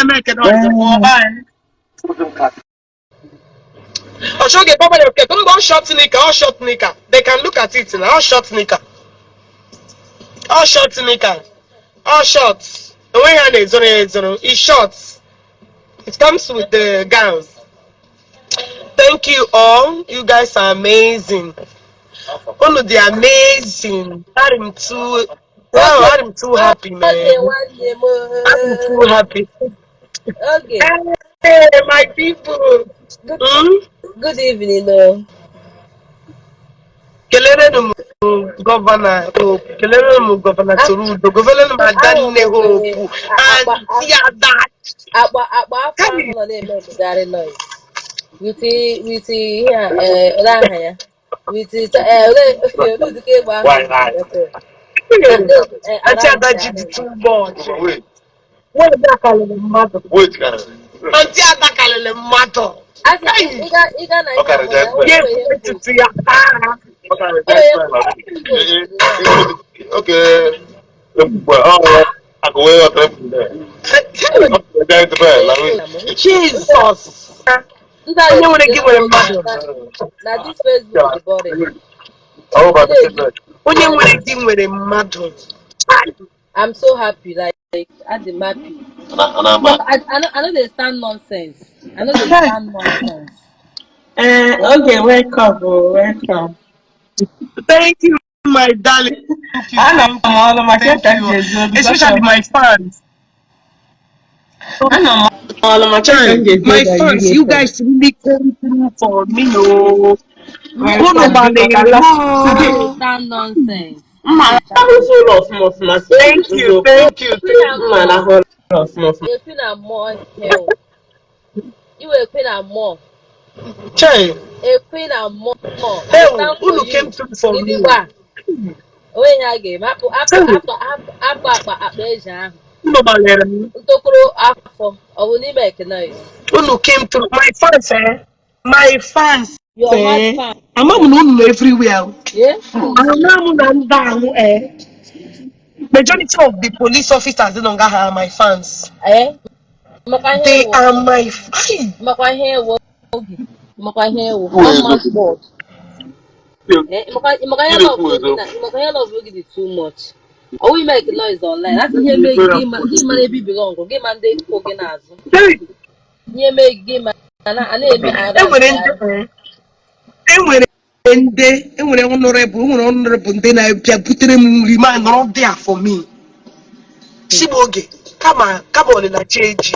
Oh, show get probably okay. Don't go short nika. All short nika. They can look at it now. All short nika. All short nika. All shorts. The way hand is it's shorts. It comes with the gowns. Thank you all. You guys are amazing. All of the amazing. I'm too. Wow, I'm too happy, man. I'm too happy. Okay. Hey, my people. Good, Hmm? good evening, no. Kelere no governor, kelere no governor Torudo, governor no Madane Hope, and Ada. Akpa afọ ahụ nọ na-eme emegharị noise. With here, ole aha ya? With ole ụdịka egbe ahụ eji Auntie around Ada ya did na-eme. too much. What is that calling matter? Auntie Ada calling matter. Asị ịga na ihe amụ ya, Yes, o ihe m to post. ya. O ihe m postiri na. Okay. Well, I go away O ihe m post na mụ. Jesus. Ndị a Onye nwere na-ebutere gị m nwere oge mmadụ. na this Facebook dị boring. Oh, Ị but na-eji Onye anya. nwere gị nwere mmadụ. I'm so happy, like at the happy. But I know they stand nonsense. I know they stand nonsense. Okay, welcome, welcome. Thank you, my darling. Thank you, Anọ thank m you, ọrụ maka thank ka m you. ji ezo because Especially of my fans. anọ m ọrụ maka ka m ji ezo My na fans, you uniform. guys really came through for me. Oh, Welcome biko ka la I know today they stand nonsense. I know mma they stand arụsị ụlọ nonsense. ọfụma ọfụma thank you, eziokwu thank you, Queen thank and mma you. more. arahụ ụlọ ọfụma ọfụma. A queen and more hell. You a queen and more. Chai, A queen and more. I hey, stand for Unu came you. through for me. Gidigba. Onwe ya game. Chai, Akpa eji ahụ. Unu malere. Ntokoro afọ. Ọ bụ n'ime noise. Unu came through. My fans, eh? My fans, Your hard eh? fan. I'm not everywhere. Yeah? I'm not down, eh? Majority of the police officers no longer are my fans. Eh? Maka ihe They ewu. are my fans. Makwa ihe ewu oge. Makwa ihe ewu. One man board. Eh? Maka ihe love oge na. Maka ihe love oge dị too much. Always make noise online. That's ihe make gị ma na-ebi belong. Gị ma ndị kwụ gị n'azụ. Hey, Ihe make gị ma a na-eme around ya. enwere honorable ndị na-abịa butere m nri ma nọrọ there for me. Chiboge, kama ọlịla chi eji.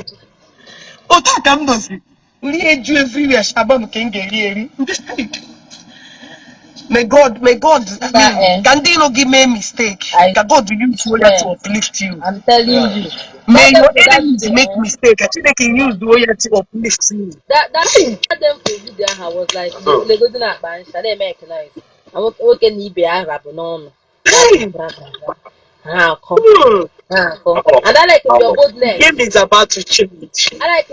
Otu a ka m dozi. Nri eju everywhere shaba m ka m ga-eri eri. May God, can they not give me a mistake? I Can God use Oya to swear. uplift you? I'm telling you. May That them your for that enemies video, make eh? mistake. I think they can use Oya to uplift you. That Hey! them for video I was like Lego dị na-akpa ncha na-make noise. Nwoke na ibe ya rabụ n'ọnụ. Bra bra Hey! bra bra bra. Ha akọ. Hmm. Ha akọ. And I like your The boldness. game is about to change. I like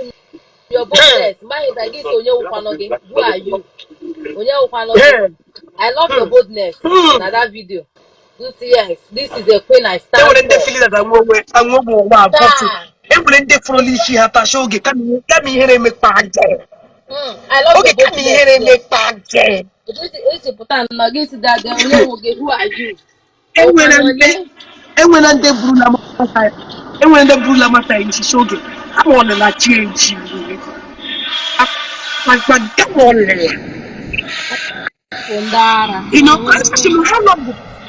your Hey! boldness. Mine is against onye wụkwanụ gị. Who are you? Onye wụkwanụ gị. Hey! I love your Hmm. boldness. Hmm. Na that video. You see, yes, this is a queen I They stand wouldn't for. feel that I'm going to about it. Star. They wouldn't fully she had a show. Can me hear me back there? I love your Okay, can me boldness hear there. me back there? Esi pụta nnọọ gị si dada onye nwe gị who are you? Enwere Ọkwanụ nde onye? enwere nde buru na mọta And when the Bula Mata is showing, come on and I change you. Like, come on. Fundara. You know,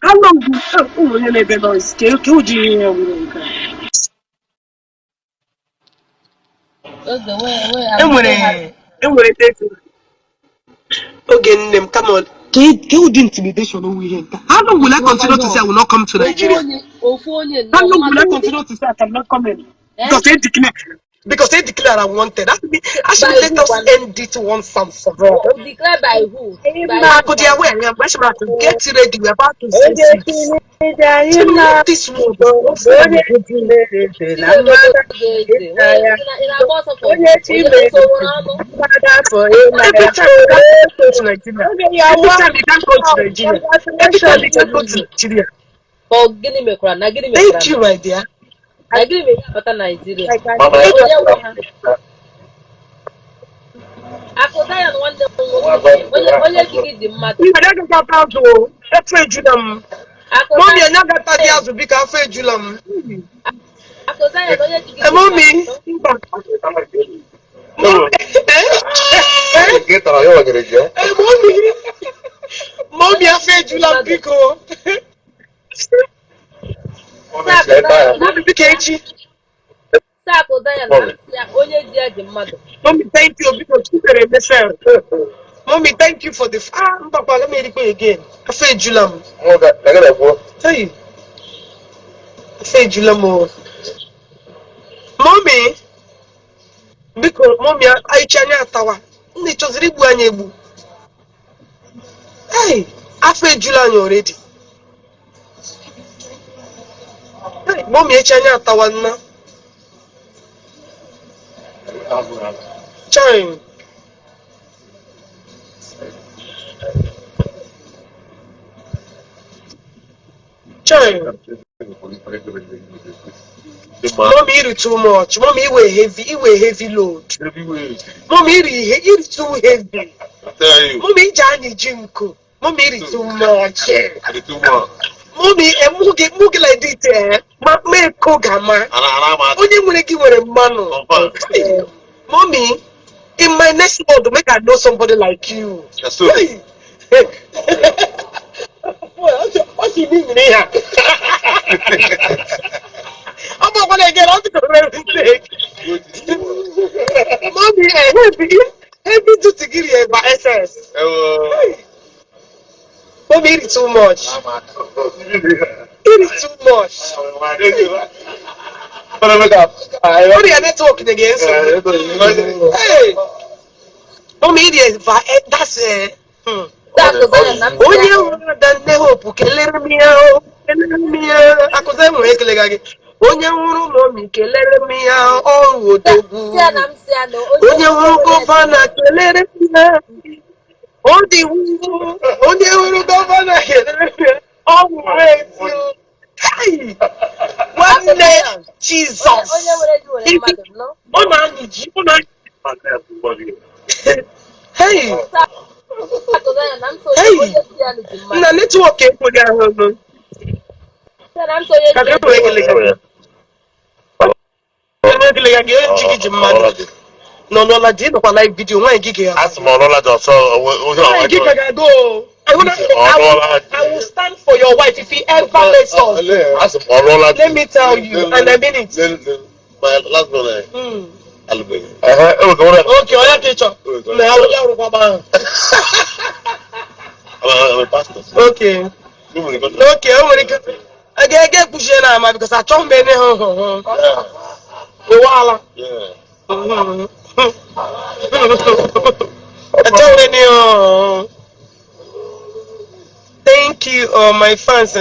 how long do you never know? Scale, could you? Okay, where And when Abuja has it again, come on. Can intimidation over here? How long will I continue to say I will not come to Nigeria? Ofonye How no long will I madu. continue to say I cannot come in? Eh? Because they declare I wanted. Actually, By let who? us end it once and for all. Declared by who? By Nah, who? but they By are who? aware. Get ready. We're about to say six. So leave this word. Don't say I'm a good dream. Ihe obodo ga-eze. Ị na-agba ọsọ for who? Onye ofe nwụrụ anụ? Every time you can't go to Nigeria. Every time you can't go to Nigeria. Every time you can't go to Nigeria. Ọ gịnị mekwara na gịnị mekwara Thank na? you, my dear. Na gịnị mere ya abata Naijiria? Mama, Onye nwe ha? Akụda ya na nwanne m nwoke. Onye ji gị dị mmadụ. You don't get out to Efejulam. Akụda Mommy, I never got the ya house to be Efejulam. Akụda ya na onye ji gị dị Mommy. mmadụ. Mommy. get on your generation. Mommy. Mommy, Onye ji gị dị Efejulam, mmadụ. Pico. Sị Akụda ya na Mommy, m sị ya. Pikechi. Sị Akụda ya na m sị ya onye ji ya dị mmadụ. Mommy, thank you because you did it. Mommy, thank you for the. Papa, let me read it again. Efejulam. Tell you. Efejulam. Mommy. Because mommy, I chanya tawa. Ndị chọziri igbu anyị egbu. Hey, afọ ejula anyị already. Hey, mommy echi anyị atawa nna. Chime. Chime. Mommy, you too much. Mommy, you were heavy load. Mommy, you too heavy. Mommy, Johnny Jinko. Mommy, you too much. Mommy, mugi like this, eh? Me kogama. Only when you were a man. Mommy, in my next world, make I know somebody like you. Hey. What you mean here? I'm not gonna get out of the mistake. Mommy, heavy to give you by SS. Mommy, it is too much. It is too much. What are your network against? Hey, mommy, it is that's Sị Akụda ya na m sị onye ya. nwere dande hope kelere m ya akụzi enwere ekele gị onye nwụrụ momi kelere m ya ọrụ odogwu Sị ya na m sị ya na onye nwụrụ nwere ya dị gọvanọ mmadụ. kelere m ya ọ dị onye nwụrụ gọvanọ kelere m ya ọrụ etu Akụda nwanne ya. Jizọs Onye were gị were mmadụ nọ. ọ na-anyị ji ọ na hey Sị Akụda ya na m sị hey onye ji ya dị mmadụ. nna netwọk ekweghị ahụ Sị na m sị onye ka ji ya e dị wee mmadụ. ekele ekele ya ga-eji gị ji mmadụ nọ n'ọla dị nọkwa live video nwaanyị gị ga-ya nwaanyị gị ka ga-go I will stand for your wife if he ever mess up. Let me tell you and I mean it. Okay, onye ka ị chọ na ya rụkwa ahụ. Okay. Okay, o nwere ike a ga-ege ekpuchie na ama because achọghị m ene ha ụwala achọghị ene ha. Thank you, my fans.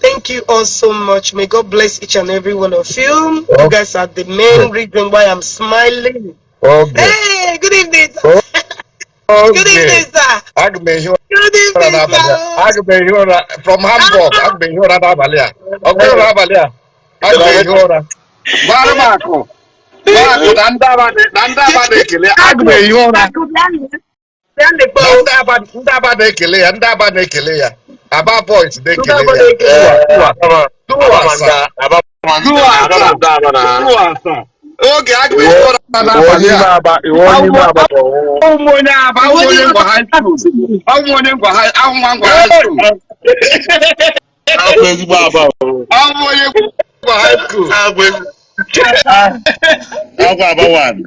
Thank you all so much. May God bless each and every one of you. You guys are the main reason why I'm smiling. Hey, good evening. Good evening, sir. Good evening, sir. From Hamburg. Marco, Dandaba de Kile, Agbe Yona. Ndaba de Kile, Aba boys de Kile. Okay, I can go Iwọ n'ime aba, iwọ n'ime aba ka ọnwụ. Onye aba, onye ngwa high school. Onye ngwa high school. Abụ ezigbo aba. Onye ngwa high school. Abụ aba one.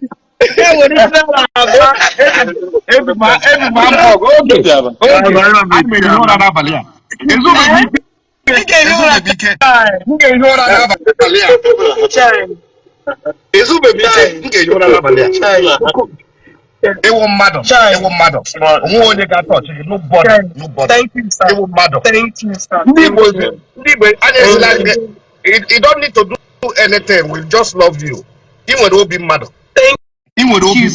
Ebi Hamburg. Oge. I'm in ụra n'abalị a. Ezubeghị ike. M ga-ehi ụra n'abalị a. Ezubeghị ike. M ga-ehi ụra n'abalị a. Ịwụ mmadụ. Onwe onye ga-atọchị gị. Nobody. Ịwụ mmadụ. Ndị Igbo anya ezila anya. You don't need to do anything. We just love you. Ị nwere obi mmadụ. Ị nwere obi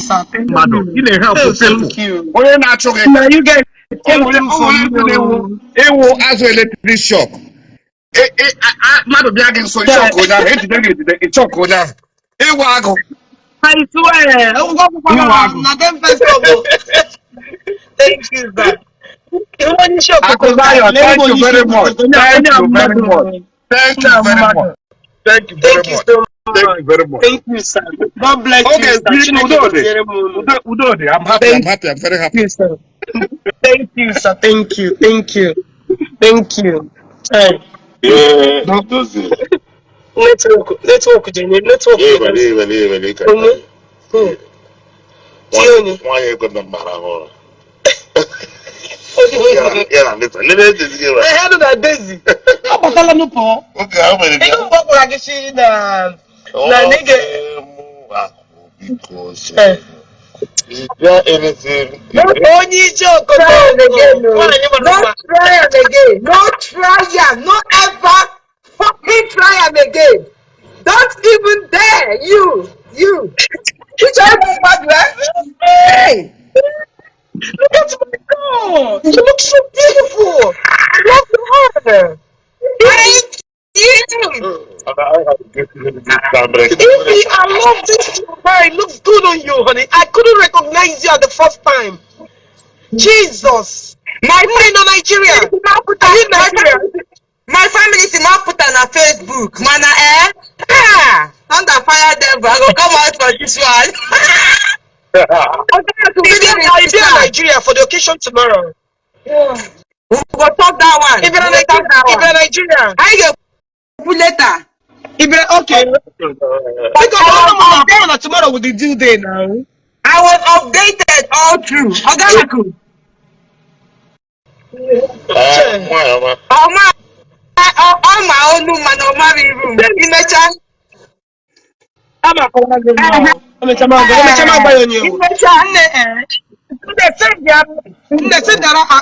mmadụ. Ị na-help people. Onye na-achụ gị. Ịwụ azụ eletrik shọk. Mmadụ bịa gị nso ịchọkụ onye ahụ. Ejide gị ejide ịchọkụ onye ahụ. Ịwụ agụ. I swear. Ịwụ agụ. Thank you, sir. Akuzayo, thank you very much. Thank you very much. Thank you very much. Thank you very much. Thank you, sir. God bless Okay, you. Udode. I'm happy. I'm very happy. Thank you, sir. Thank you. Network, Jenny. Network. Nwanyị ekwe na mara ọhụrụ. I had that Daisy. Abatala no po. Okay, how many? You go for agishi na nigga. Because is there anything? Only joke again. No try am again. No ever fucking try am again. Don't even dare. You. Which hey. Look at my God. You look so beautiful. I love your hair. Thank you. I love this hair. It looks good on you, honey. I couldn't recognize you at the first time. Jesus. My friend in Nigeria. Are you Nigeria? My family is in Maputa on Facebook. Mana under fire devil. I go come out for this one. I'll be in Nigeria for the occasion tomorrow. Yeah. We go talk that one. If you're in Nigeria, I get later. Okay. Because tomorrow with the due day now. I was updated all through. Oganaku. My own room and my room. Imecha.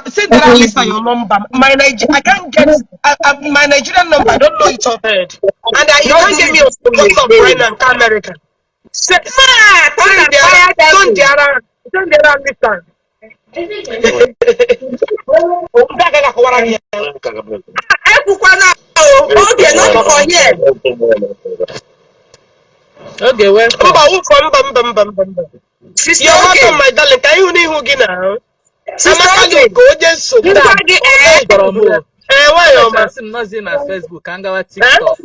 Say that list on your number. I can't get my Nigerian number. I don't know it off head. And you can't get me a photo of Brian and America. Send okay, not for here. Okay, welcome. Sister, you're welcome, my darling. Can you need who now? Sister, go just so. Why am I not in Facebook? Can go TikTok.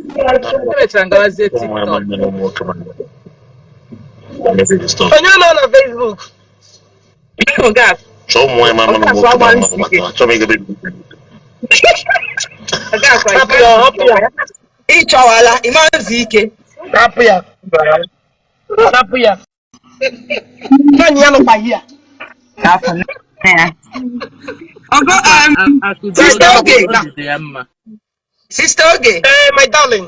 Can go TikTok. Can you know on Facebook? Oh God. Show me my mama. Show me the Each hour, Imanzike. Rapia. Man, you know by here. Sister Oge. My darling.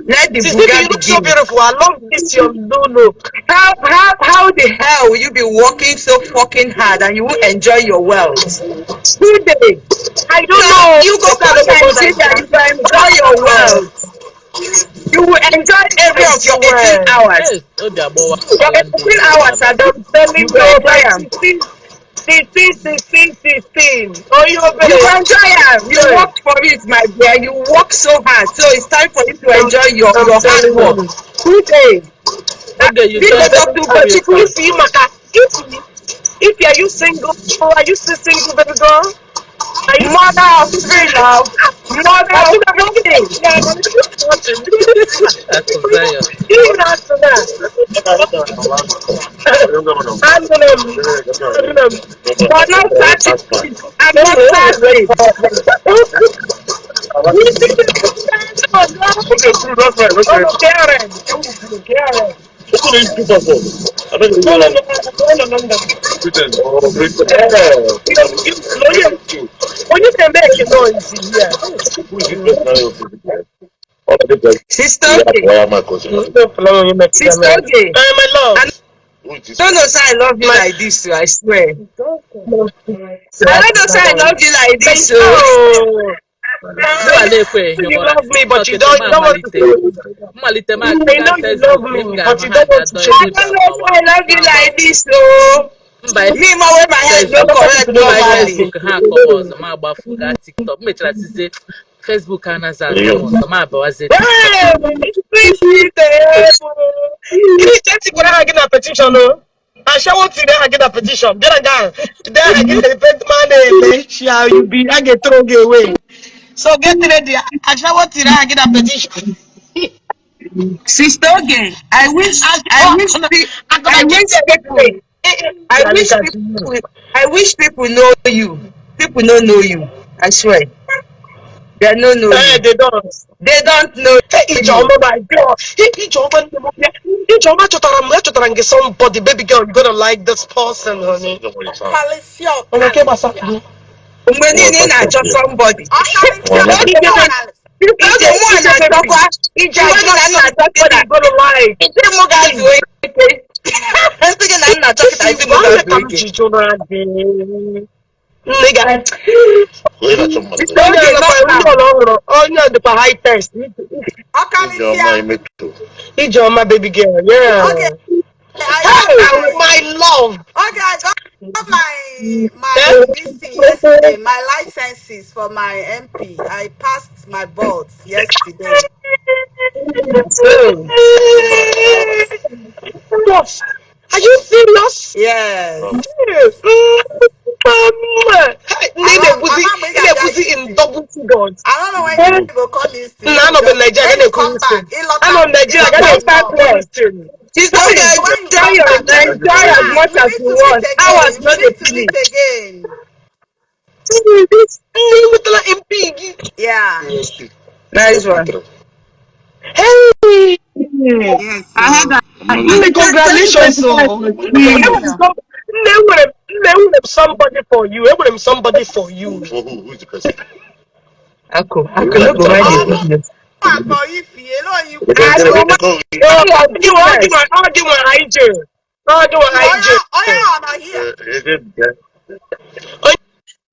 Let the Sister, you look so beautiful. I love this your look. How the hell will you be working so fucking hard and you will enjoy your wealth? 2 days. I don't know. You go to Nigeria, you will enjoy your wealth. You will enjoy every of your 18 hours. Your 18 hours are done telling you enjoy them. 16. Oh, you enjoy them. You work for it, my dear. You work so hard. So it's time for you to enjoy your hard work. 2 days. If are you single, are you still single, baby girl? Mother of three now. Mother of nothing. Yeah, but it's watching. Uncle Zion. Even after that. I'm but not touching it. I'm not touching it. You see the difference of Okay, true, that's right. Okay. oh, Karen. Oh, Karen. Who is two person? I don't No, no, know. no, no, no, no. Britain. Oh, Britain. When you can make a noise in here. Who is this person? All of them. Sister, Yeah, okay. why am I considering? Sister, okay. My love. Who is this? Don't know say I love you like this, I swear. I don't know say I love you like this, so. Oh, You love me, but you don't want to. Malite ma I na know you love Facebook me, nga but ahụ you ha don't want to ga-adọ change ebe it. I ịba don't know say I love you like this, so. mba Me, my way, my head no Facebook correct mba normally. Facebook ha akọwa ọzọ ma agbafu gaa TikTok mechara sizie Facebook anaghị atọ m ụtọ ma abawazie TikTok Hey, sweet table. you just go and get a petition, no? I shall want to get a petition. Get a gun. Then I get the pet man. Shall you be? I get thrown away. So get ready. I shall want to get a petition. Sister again, I wish, I wish people, Hey, I wish people, I wish people know you. People don't know you. I swear, they don't know you. they don't. They don't know Hey, you. Ijoma, my girl. Hey, Ijoma, Chotarang, get somebody, baby girl. You're gonna like this person, honey. Okay, Basa. When you not somebody. You Ije can't mụ a na-achọkwa ije ajụ na nna achọkwa you're gonna like. ndị mụ ga-azụ ike nsị gị na nna achọkịta ndị mụ ga-azụ ike Nigga. Where is somebody? oge nọ Onye the high test. Your mind too. Ijoma, baby girl. Yeah. Hey, my love. Okay, I got my this thing yesterday. My licenses for my MP. I passed my boards yesterday. What? Are you serious? Yes. Need a pussy in double figures. I don't know when you go call this thing. None of the When Nigeria you come back, I'm on Nigeria. I don't can't start well. She's not So going to when you enjoy come back, let's enjoy as much we as need you to want. meet Hours again. We not the need to finish. meet again. Yeah. Nice one. Hey, Yes. I had So that. congratulations. So, thank you. somebody for you. Somebody for you. For who? Who is the person? I could not go mind your Oh, business. for if you know you Because I get go a mind call. your business. I'll do my hygiene. oh yeah, I'm not here.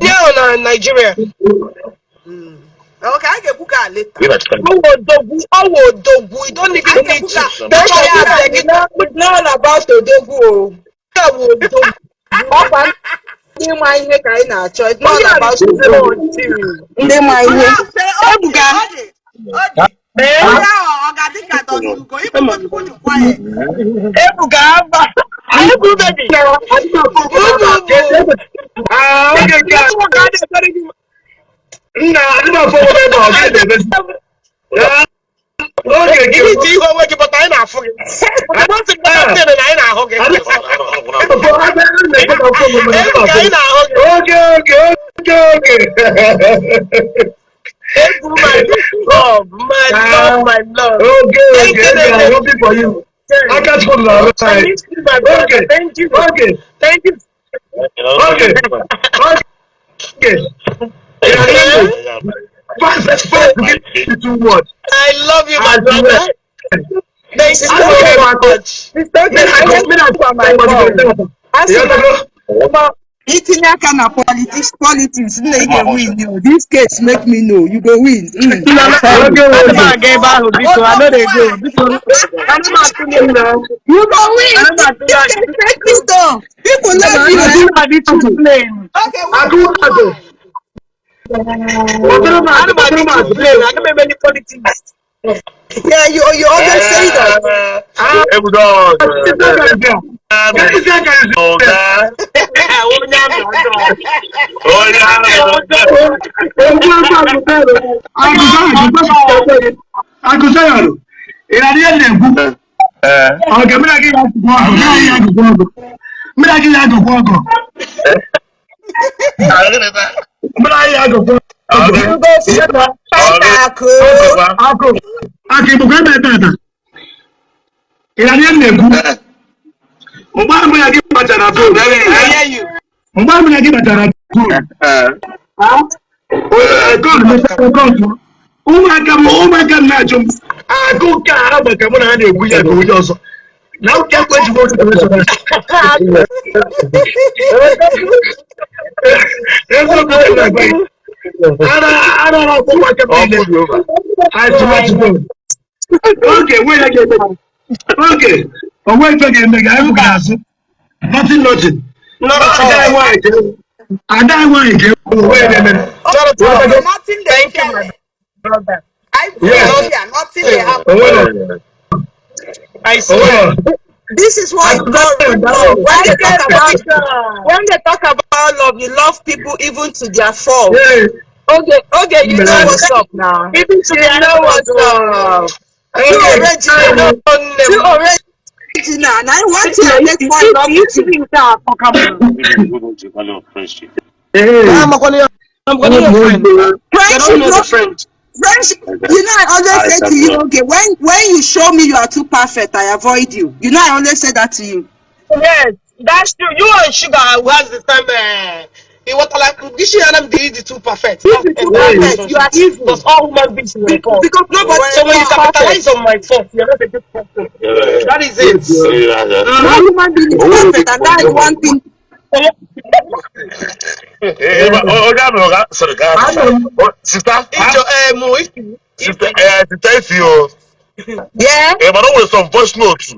Yeah, on Nigeria. Okay, I can book her later. Oh, dog. We don't I even can need book to. her. Don't I can say book I her beg. later. It's not about Odogu. Ọkwa ndị ma ihe ka anyị na-achọ. It's not about Odogu. Ndị ma Oh ihe. yeah, say Ebuka. okay. Oh yeah, Ogadika dog you go. You people to put you quiet. Ebuka. Everybody. But I not forget. I don't think I not my love. Okay, I'm happy for you. I got one now. Okay, Thank you. Okay. First, too much. I love you, my brother. Thank you so much. Itinye aka na politics nna ị ga-win you. This case make me know you go win. I know they go. You go win. This case make me know. People love you. Okay, which one? I don't make any politics. Yeah, you always say that. You go Okay, wait again. Okay. Oh, wait again. Nothing. not at all. I don't want to get wait a minute. Okay, nothing they Thank you, share. my brother. I Yes. volunteer, nothing they happen. I swear. This is why it's called real love. When they talk about love, you love people even to their fault. Okay, you know what's up now. Even to You know what's up. You original. You original. Now what you take for love with you. I'm going to your friend. Friendship, Know the friend. friendship. You know, I always say to you, okay, when you show me you are too perfect, I avoid you. You know, I always say that to you. Yes, that's true. You and Sugar who has the time. What like this year I'm the too perfect. If That's you too entirely perfect, you are nonsense. evil. Because all human beings are my fault. Because nobody So when you is capitalize perfect. on my fault, you're not a good person. That is it. No human being is perfect, and that is one thing. Sister, Yeah. but always some voice notes.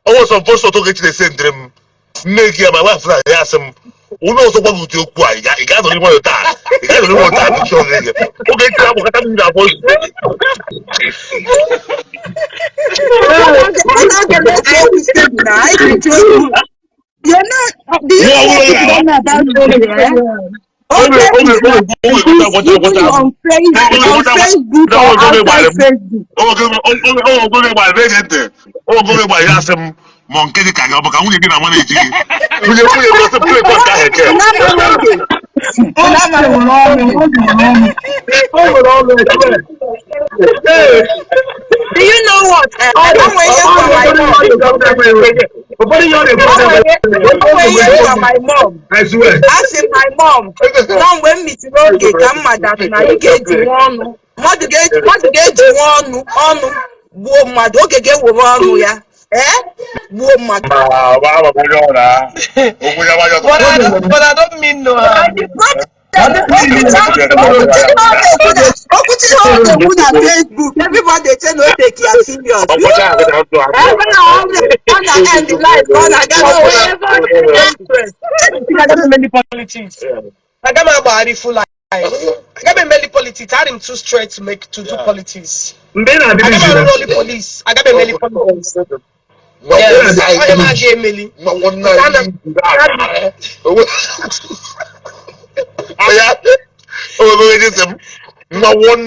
Always some voice notes get they send them. Make my wife like yes, uno so kwa kuti okwa. You guys don't want that. You guys don't want that. Okay, I'm going to that voice. Okay, let's go to stage now. I think you're not. Do you know what people don't know about you? Yeah. Okay, is not even on Facebook or outside Facebook. Do you know what? I don't wait here for my mom. I wait here for my mom. I swear. As in my mom. Now when me to go get come that now you get one. Mother get one. Wo mad okay get one ya. Wo mad. But I don't mean no harm. Facebook. Everybody say no take you serious. End the life. I got many politics. I got my body full life. I got many politics. I am too straight to do politics. I got my only police. I got many politics. Yes, I am a gay Millie. One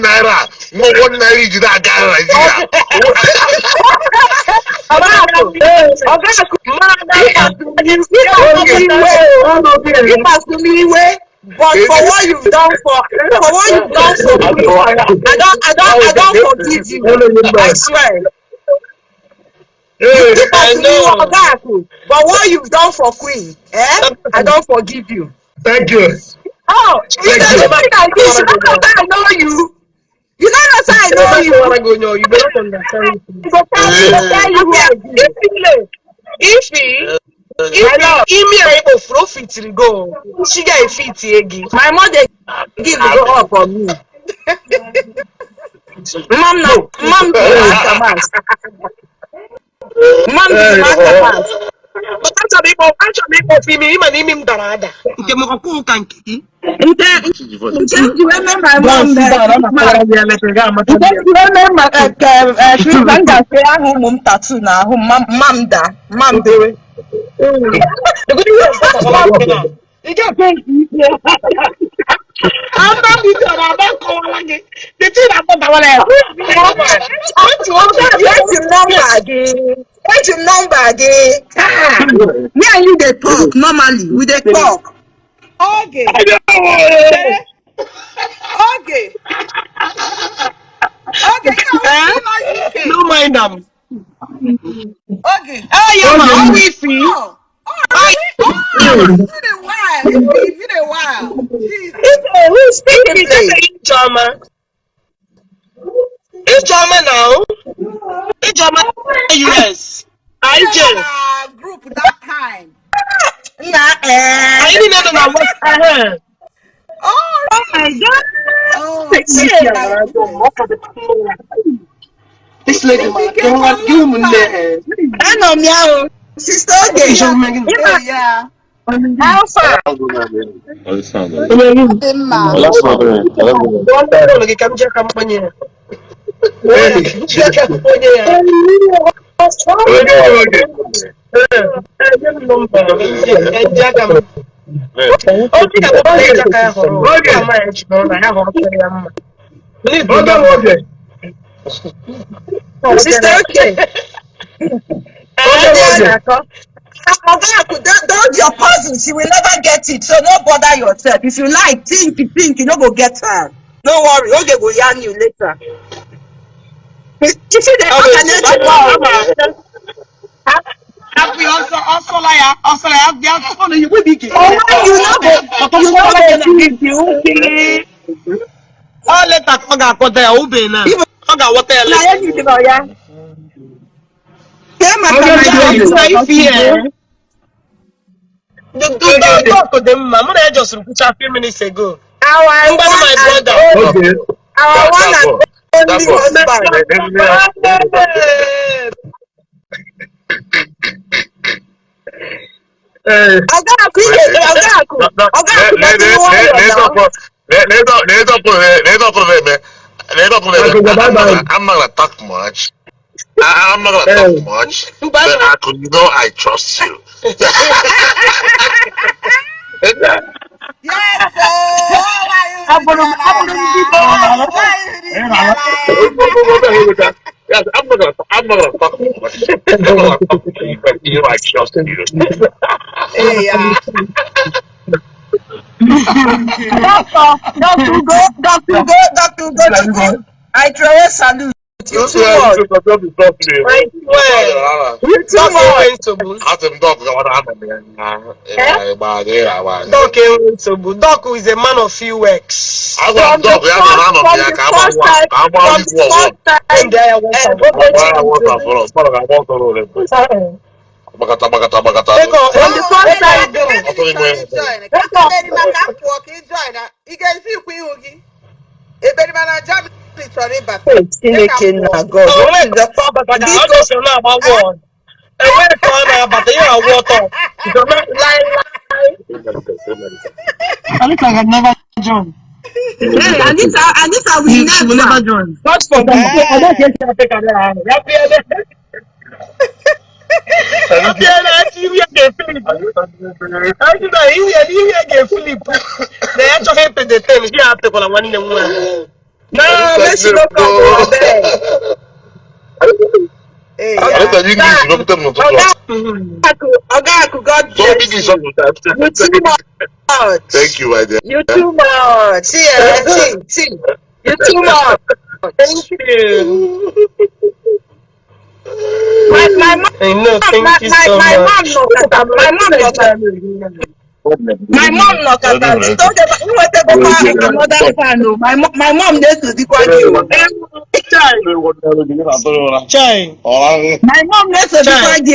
naira iji na-aga Nigeria. But for what you've done for me, I don't forgive you. I swear. You keep us to me, but what you've done for Queen, I don't forgive you. Thank you. Oh, you don't think like this. You don't know that I know you. You don't know that I know you. You don't understand. If me I go flow fit to go, she get a fit again. My mother give go up on me. Mom be master pass. Mom be master pass. But actually, him and him darada. Nke mo ko kan kiki. You remember my mom you remember Sweet Banga say mum tattoo na mam da mam dewe. The good news is that you get I'm not with you. I'm not calling it. The thing about the one Wait your number again. Me and you dey talk normally. We dey talk. Okay. Chere. Okay. Okay, you know, we see nice UK. no mind them. Okay. Oh, yeah, man. How we feel? Oh, really? Oh, it's been a while. It's been a while. Jesus. Who's speaking, please? It's Jama. It's Jama now. It's Jama US. We IJ. had a group that time. I didn't know what's ahead. Oh, My really? God. Oh, This lady, we man, became don't for a want you, long time. man. I know meow. Sister Hey, okay. yeah. Hey, yeah. How far? Emma. Sister okay. Don't your puzzles, you will never get it. So don't bother yourself. If you like, think, you don't go get her. Don't worry, okay, go yarn you later. You see the Happy also like they are calling you with big. you know the All let that fuck got there, Ube now. Fuck what they yeah. if here. The talk to them, man. I just repeated a few minutes ago. Our I'm my brother. one and only husband. I'm not gonna talk much. I'm not gonna talk much. But you know I trust you. Yes, so why you did Yes, I'm not gonna talk much. I'm not gonna talk to you, but you know I trust you. Hey, yeah. Doctor, I throw a salute. You too much. You too much. Doc is a man of few works. From the first time, from the Oh, first hey, yeah, time, the candidate join. Kaka very much I'm working join. You can see Kuyogi. A very man, job is sorry, but they can God, walk. what is the I just know about one. And when it's on, but you are water. It's not like I look like I never joined. Hey, Anita will never Join. God forbid. I don't get to pick up that. Actually, we get flip. Actually, you get flip. They actually happen the time. You have to call one in one. No, make she no come go abeg. Hey, yeah. Oga, God bless you. You too much. Thank you, my dear. You too much. See. You too much. Thank you. My mom, I know. Thank you so my much. mom no kata. My mom no kata. She don't ever you want to go for another fan. No, my mom needs to be quiet. Chai. My mom needs to be quiet.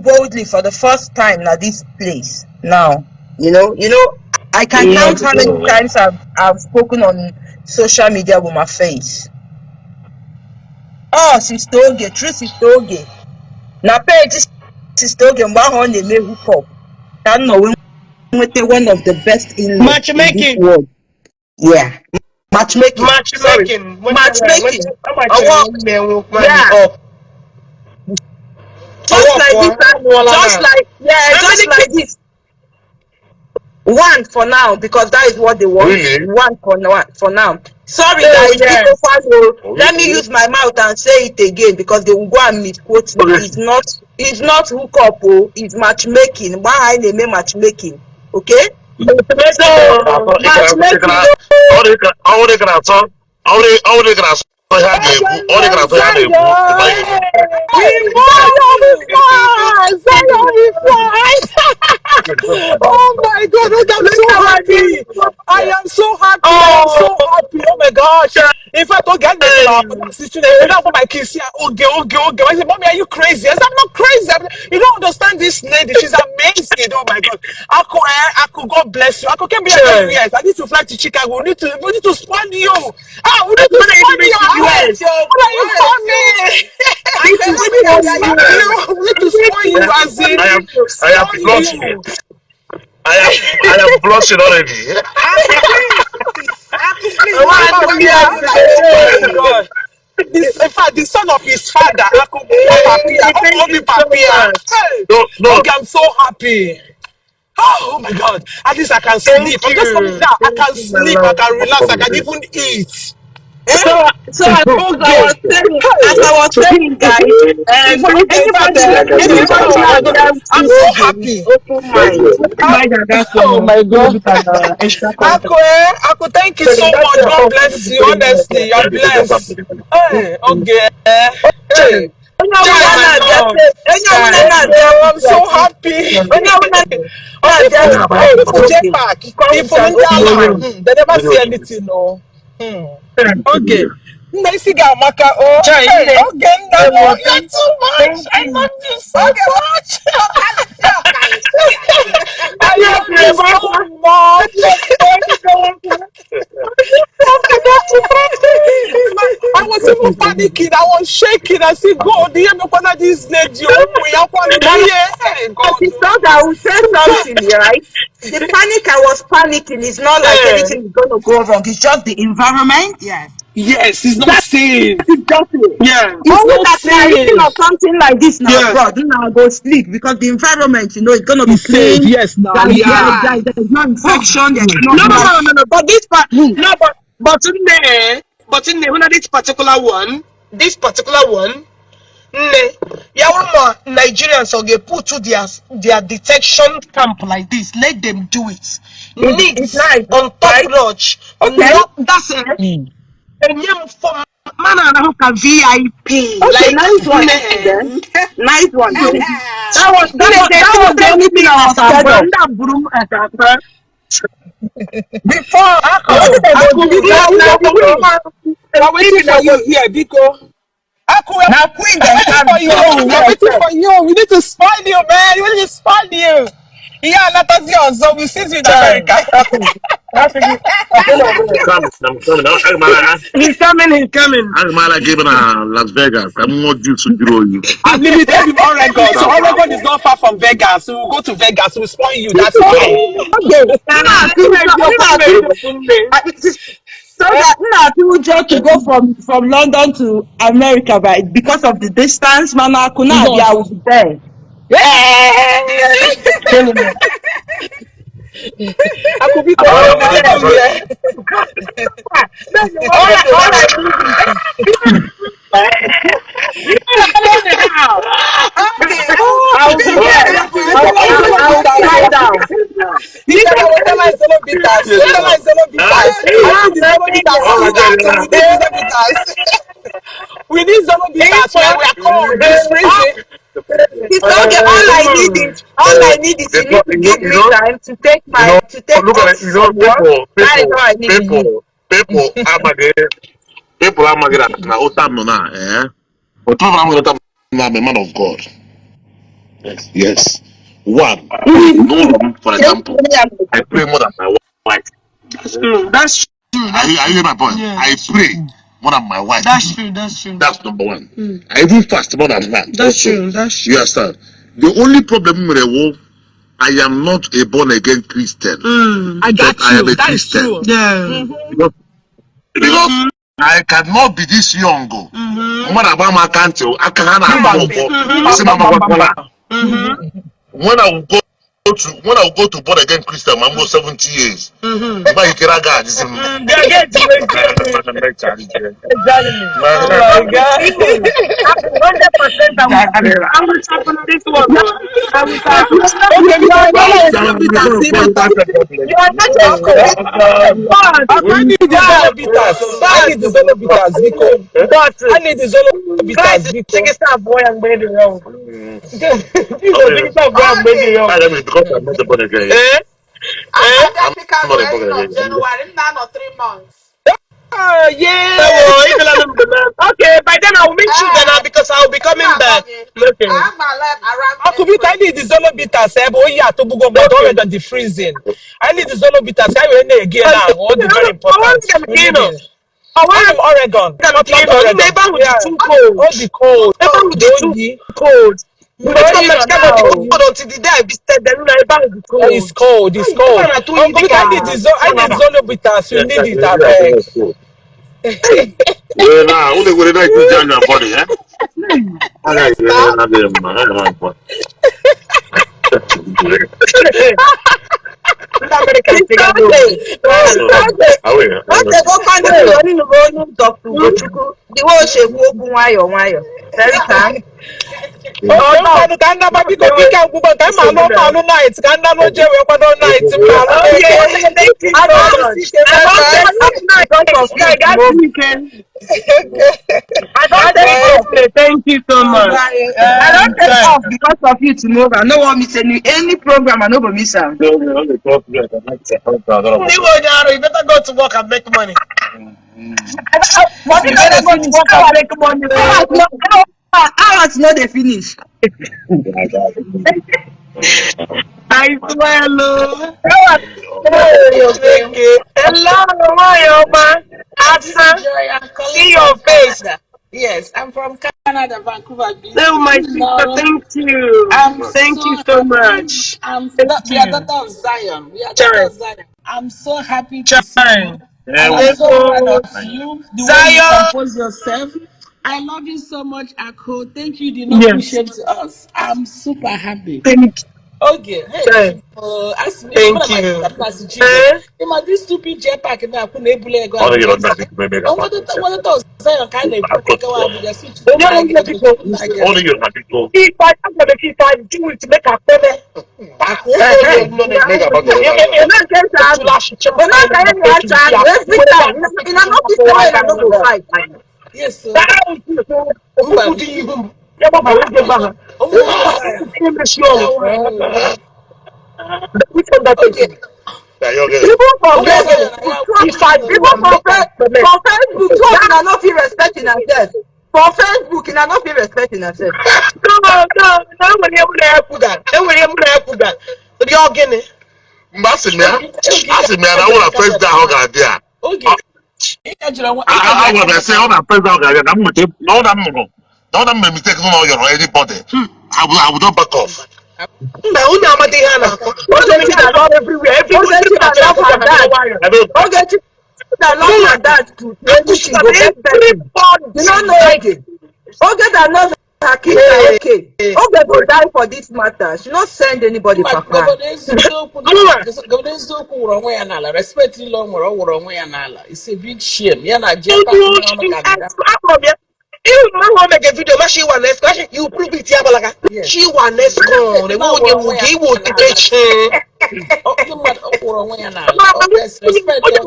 Boldly for the first time at this place. Now, I can count how many times I've spoken on social media with my face. Sister Oge, true Sister Oge. Na page Sister Oge mgbe ahụ ọ na-eme hookup. Ka m nọ wee nweta one of the best in-laws in this Matchmaking. world. Yeah. Matchmaking. Sorry. Matchmaking. Yeah. Just like this. Just like this. One for now, because that is what they want. Really? One for now. Sorry, guys. People let me use my mouth and say it again because they will go and misquote me. It's not hookup, it's matchmaking. Why I name matchmaking? Okay? So matchmaking. Oh my God, I'm so happy. I am so happy. I am so happy. Oh my gosh. In fact, don't get me you know what my kids say, okay. I said, Mommy, are you crazy? I said, I'm not crazy. You don't understand this lady. She's amazing. Oh my God. Aku, God bless you. Aku can be yes. I need to fly to Chicago. We need to spawn you. We need to spawn you. What are you coming? We need to spawn you as in I am blushing. you. I am blushing already. Oh my God. This, in fact, the son of his father, Papia. Hey, No. okay, I'm so happy. Oh my God. At least I can sleep. I'm just coming down. I can sleep. I can relax. I can even eat. So as I was saying, guys, In fact, anybody out there I'm with so Oge, happy. open mind. Oh my God. Ako, thank you so much. God bless you. Honestly, you're blessed. Hey, okay. Hey, Chai, my love. I'm so happy. Oh, people J Park. If you Ndala, they never see anything, no. Okay. Nisiga Maka, oh, hey, okay, Ndala, you're too much. I love you so much. I love you so much. I was even panicking. I was shaking. I said, God, do you know what this lady? Hey, God. I will say something, right? The panic I was panicking is not like anything is going to go wrong. It's just the environment. Yes. Yes, it's not safe. It's just it. Yeah, it's Only not that we are reading safe. of something like this now, abroad. Now go sleep because the environment, it's going to be It's safe. clean. Yes, now, yeah. There's no infection. There's No. But this part, no, but in this particular one, Nigerians so they put to their detection camp like this. Let them do it. It's Needs nice, on top right? notch. Okay. That's it. And you for man and a VIP. Okay, Like nice one then. Nice one then. That was the only thing I was scared of. Before, We're waiting for you here, Biko. now Queen We're then waiting carry for you. We're waiting for you. We need to spoil you, man. We need to spoil you. Yeah, let us go. So we see you in America. I'm coming. He's coming. I'm like giving Las Vegas. I'm not due to draw you. Unlimited with Oregon. So Oregon is not far from Vegas. So we'll go to Vegas. We'll spoil you. That's fine. okay. So that people just to go from London to America, right? Because of the distance, man, I could not be out there. I could be I will be there. I will fly down. You can tell us Zolo Bitters. Tell us Zolo Bitters. I need the Zolo Bitters for that. So we need Zolo Bitters. We need Zolo Bitters when we are cold. It's freezing. It's okay. All I need is you need to give me time to take Look off at it. from work. That is all I need to do. People are magana na otam no na but I'm going to am a man of God. Yes. One. No, for example, I pray more than my wife. That's true. Are you my point? Yeah. I pray more than my wife. That's true. That's true. That's number one. I even fast more than that. That's true. That's true. You understand? The only problem with the war, I am not a born again Christian. I got but I am you. a That is Christian. true. Yeah. Because I cannot be this young. When I buy my country, I can't afford. When I will go to born again Christian, I'm go 70 years. If I get a guy, this is Exactly. Oh my God. 100% I will happen on this one. I will happen. Okay, You are because not I need the Zolobitas. you are not I need the Zolobitas. I need the Zolobitas, Vico. but I need the Christ Zolobitas, is Vico. taking stuff boy and made it wrong. Jesus taking stuff boy and made it wrong. because I'm not a born again. I'm I'm Africa not a going born on again. January, now or 3 months. Okay, by then I'll meet you then because I'll be coming back. Okay. I'm alive around Akubita, I April. need the Zolobitas. Oh, yeah, to go but already on the freezing. I need the Zolobitas. I will again now. All the very important. We need it. I'm in Oregon, Portland, Oregon. Yeah, Too cold. all the cold. Never will be too Yogi. cold. We need to come No, to Chicago to cold until the day I visited them. Never will be it's cold. cold. It's cold. Uncle, I need the Zolobitas. You need it, I beg. Now, only with the night to join your body, eh? Yes, now. American figure go. Okay, go find the rolling Dr. Ugochukwu. The way she walk nwayọ. Very calm. Okay, mmanụ ka nna ma biko ike agwụgwọ ka mma alụ mmanụ night ka nna n'oche wee kwado night mma alụ eke I don't isi ike I don't bye take off because of you tomorrow. I don't take off. Thank you so much. I don't take off because of you tomorrow. I no wan miss any program. I no go miss am. You better go to work and make money. Money no dey finish. Hours no dey finish. I swear, Lord. Hello, Mayoma. Asa, Joy, I'm calling see your from face. Canada. Yes, I'm from Canada, Vancouver, BC. Oh, my sister, thank you. I'm Thank you so so happy. much. We Thank are you. daughter of Zion. We are daughter Chai. of Zion. I'm so happy to see you. Chai. And I'm so proud of Thank you. you. The way you Zion. compose yourself. I love you so much, Akko. Thank you. You did not push Yes. it to us. I'm super happy. Thank you. Okay, hey, Chai. ask me, Thank my you. Chigo. This stupid jetpack now, couldn't able to go All of you don't Abuja. know if you make a And part of what the thoughts Zion kind of I book thought go so. Abuja, switch to You know, Nigeria, people, All of you are people. if I'm going to do it to make a payment. Make a part of Every time. In an office where I no go fight. Yes, so okay. Yeah, you're good. Even for Okay, Facebook, Zion, I have If I do, even I make a payment. for Facebook, two of una no fit respect in ourselves. For Facebook, una no fit respect in ourselves. No, when you're help with that. And when you're help with that. But you're getting it. Asị m ya, Okay, asị m ya na ụlọ president ahụ ga-adị a. okay. Okay. I want to say all the president ahụ ga-adị na mmụta na ọ na mmụrụ na ọ na mmụrụ mistake n'ụlọ yọrọ anybody. I will not back off. No, onye amadi ihe a na-akọ. Ogechi that love Everywhere. Ogechi that love her dad. Ogechi that love her dad to anything go best person. You don't know Oge. Oge that knows her kids are okay. Oge go die for this matter. She not send anybody papa. Governor eziokwu wụrụ onwe ya n'ala respect ile ọ nwere ọ wụrụ onwe ya n'ala it's a big shame ya na jetpack mere ọnụ ka nga you make a video, she want next. You prove it, Yabalaga. She want next con. They won't give you detention. ndị mmadụ ọ wụrụ onwe ya n'ala respect ọ nwere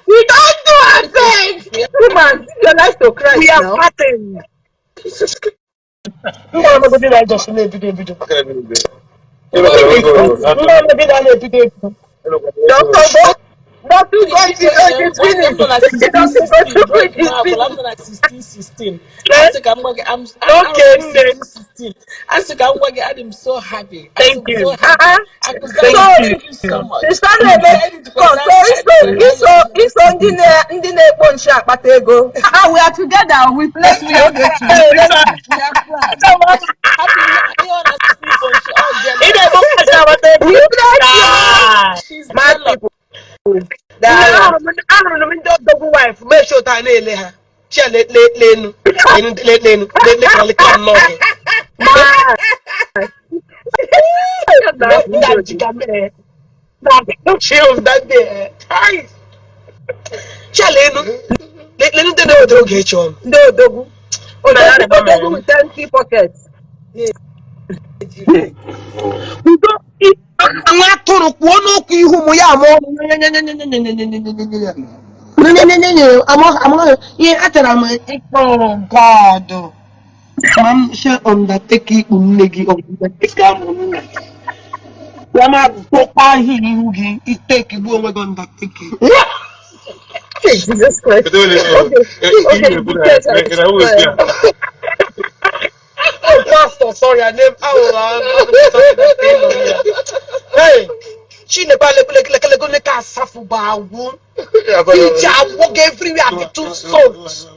We don't do our best. Woman, your life to Christ we are now. fighting. Jesus Christ. Doctor, Not to go This one, it's one I'm finished. not like It 16, doesn't go 16. through Break it, it's my apple. I'm finished. not like 16, 16. I think I'm Okay, already 16, 16. I think I'm working. I'm so happy. I'm thank so, so you. happy. I could say So thank you so much. sister na-eme I need to so credit. I need to credit your iso ndị na-ekpo nchi akpata ego. We are together. We Yes, plenty we are Ogechi. friends. Plenty. We are friends. Happy, you wanna sleep on? She all Ị na-eme jealous. mkpacha agbata We ego. plenty. Ah, She's mad jealous. people. Dala. Ahụrụ m ndị odogwu wife mee shot a na-ele ha chia lenu lekalịka nnọọ Ma. na jiga mere na chills that day chia lenu ndị na-ewetara oge echi ọnụ Ndị odogwu. Odogwu with empty pockets. udo nwa atụrụ kwuo n'okwu ihu m ya ama ọnụ ihe achọrọ m ịkpọrọ God ma m she undertake ikpu nne gị ya ma kpọkpa ihe ihu gị iteki gbuo onwe gị undertake Hey, Jesus Christ. Okay, details are destroyed. Oh, Pastor, sorry, I named Hey, she never like a safu bawu. Walk everywhere at two sons.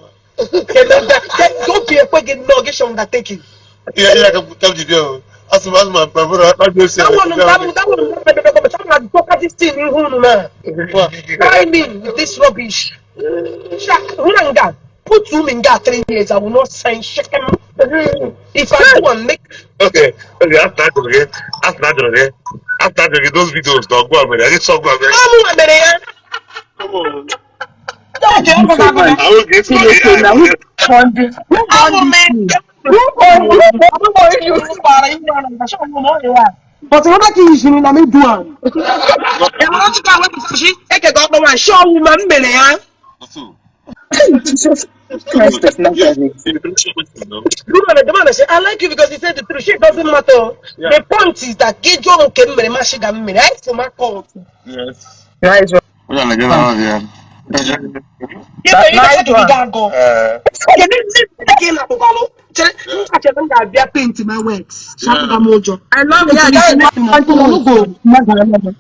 Don't be a fucking luggage undertaking. Yeah, come to go. As my brother, I just said, that property still in who man. Why me with this rubbish? Put room in that 3 years, I will not sign shekel. If I do and make okay, after that, okay, those videos don't go on, I get so good, man. Come on. I will get to the but another thing is in the do one. Another guy went to she take a government and show woman belly. Jesus Christ of Nazareth. The man say, I like you because he said the truth. Shit doesn't matter. Yeah. The point is that get John came me mashiga me. Right for my call. yes. Nice one. We're gonna get out of here. Yeah, you know what go. Paint my works. I love it. Yeah, that is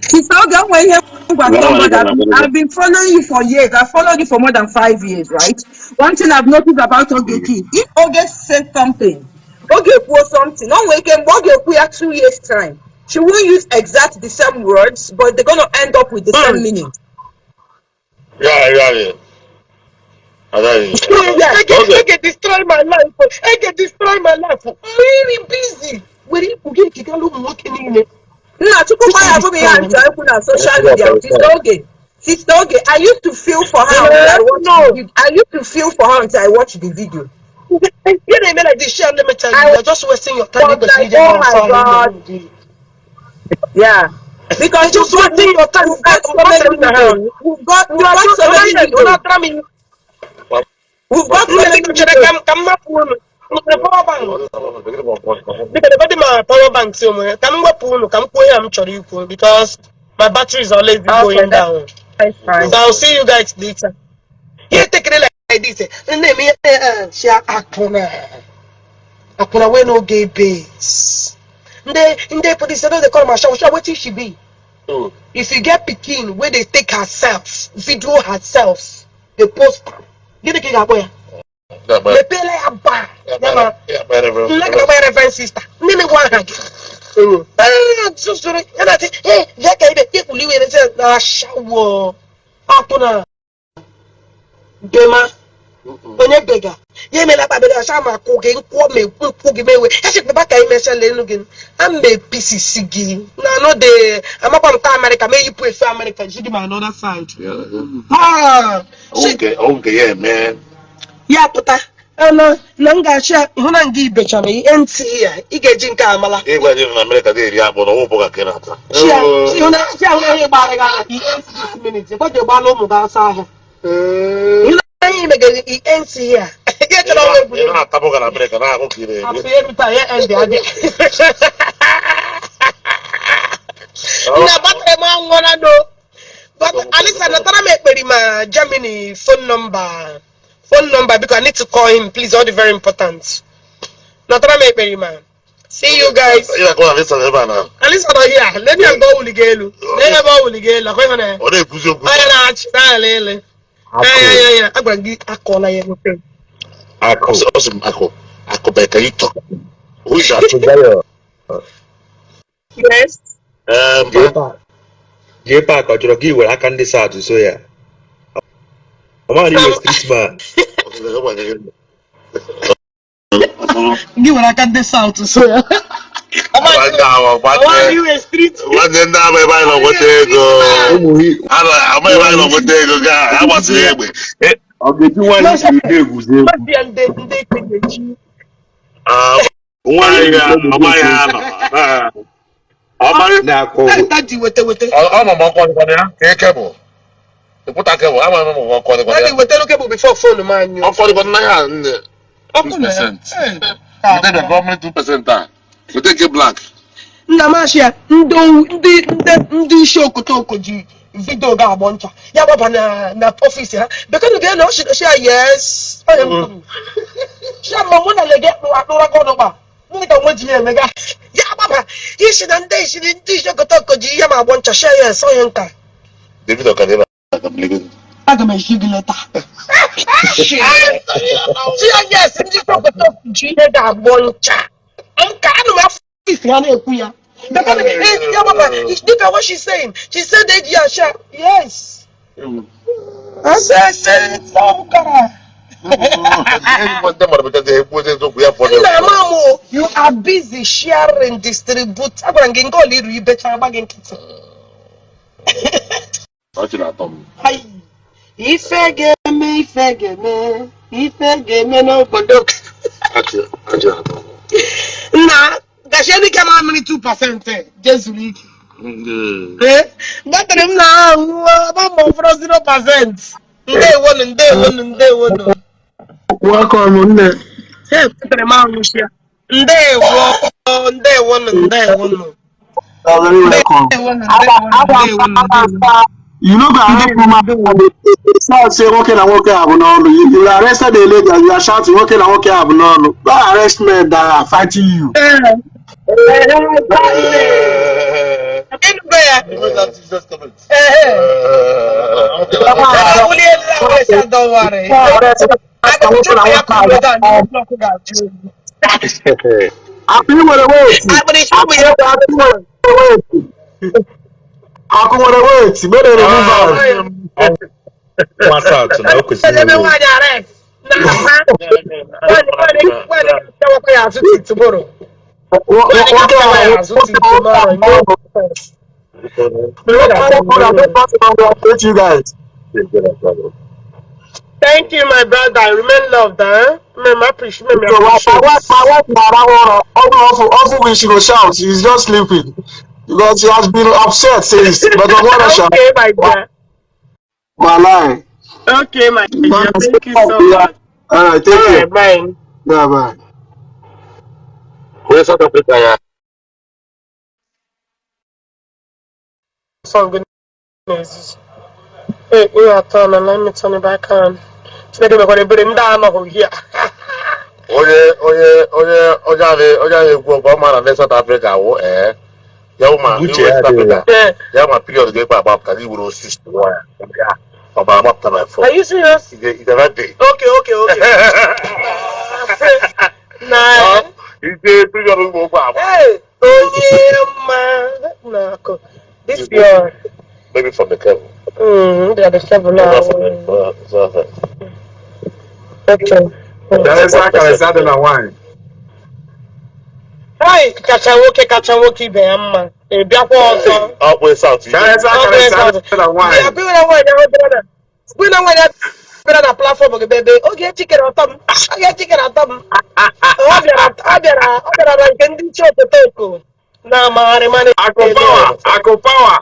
Sister Oga, when you got somebody, I've been following you for years. I've followed you for more than 5 years, right? One thing I've noticed about Ogechi, if Oge said something, Oge quote something, no way can Oge quote 2 years time. She won't use exact the same words, but they're gonna end up with the same meaning. Yeah. I can destroy my life. I can destroy my life. Very busy. Where you get looking in it. Nah, to come by put me hand to open on social media. Sister Oge, I used to feel for her until I watched the video. I used to feel for her until I watched the video. You know, like this shit, let me tell you, you're just wasting your time. Like, oh my God. Yeah. Because you're just wasting your time. We've got so many videos. We've got so many videos. We've got so many videos. Power bank because my battery is always going down. So I'll see you guys later. You take it like this. She Akuna we no gay base. Nde police they call my show. What she be? If you get Pekin where they take herself, video herself, they post. Get the king aboya. They pay like a bar. Yeah, like a reverend sister. Name me one hand. So sorry. And I think, hey, that guy they take you and say, "Ah, shower." Akuna. Dema. Onye bega. Ye me la babela shama ko ge nko me nko ge mewe. E se pe ba kai me se le nu gen. Am me PCC gi. Na no de amapa mka America me yipu efe America. She my another side. Okay, yeah, man. Ya puta. Na nga sha huna ngi becha me NT here. I ga ji nka amala. E gba ni na America dey ri abo no wo boga kenata. Si huna ye ba re ga i NT minutes. Ko je ba lo mu ga sa ha. You ain't here. You know, tapo na America na ako kire. Every time you end there. Na battery man wanna know. But Alisa, natara me ekperi ma Germany phone number. Phone number because I need to call him, please. All the very important. Natara me ekperi ma. See you guys. Yeah, go on, listen, now. Alisa not here. Let me go uligelu. Let me go uligelu. Ako yone. What they push you? Aya na ach na lele. Yeah. Agbangi akola ye no pe. Awesome, Ako, can you talk? Who is that? Yes. J-Pack ọ chọrọ ka i were aka ndị South so ya ọmara iwe street man Give her like the south so ya. You a street. What then now my mind on what they go? I'm my mind on what they go, guy. I was here. Ogechi nwanne iri na-egwuzi egwu na-akọ before phone man. 2%. You take the government 2%. You take it black. Ndamashia ndị isi okotoko ji video ga agboncha ya baba na office ha because again no she yes I am she mama na lege akura kono ba ni ka nweji emega ya baba isi na ndị isi okotoko ji ya ma agboncha she yes I am ka David Okadela completely. aga me shigi leta she yes ndị okotoko ji ya ga agboncha nka anu ma office ya na ekwu ya. Because, hey, yeah, Papa, look at what she's saying. She said that, yeah, sure. Yes. I said, so, you are busy sharing, distribute. I'm going to go little, you better. I'm going to If I get me, no, but look. Nah. Gasheni kama how many 2%? Just week. But them now, about 0%. Day one. Welcome on there. Hey, put them out, Lucia. Day one. Very welcome. You know that I say working and working abnormal. You arrested the lady and you are shouting working and working abnormal. Don't arrest men that are fighting you. Don't worry. I come wait. Better remove What's out na o kwesịrị you guys. Thank you, my brother. I remain loved, huh? I appreciate it. My wife also when she go shout, she's just sleeping. Because she has been upset since. But I want to shout. Okay, my dear. My line. Okay, my dear. Thank you so much. Alright, thank you. Bye. Yeah, bye. Where's South Africa? So goodness. Hey, we are turning. Let me turn it back on. Today we're going to bring him down over here. Oye, go man and South Africa. Yauma, West Africa. Yauma period get back because he will assist the wire. Are you serious? It's a right day. Okay. Nah. It's a period of go back. Hey, oh yeah, man. No, this your Maybe from the cable. they are the cable now. Okay. Hi, kacha be amma. E bia kwa ozo. Halfway south. We know when that platform baby. Okay, chicken on top. Obiara ngendi choto toko. Na mare mane. Ako power.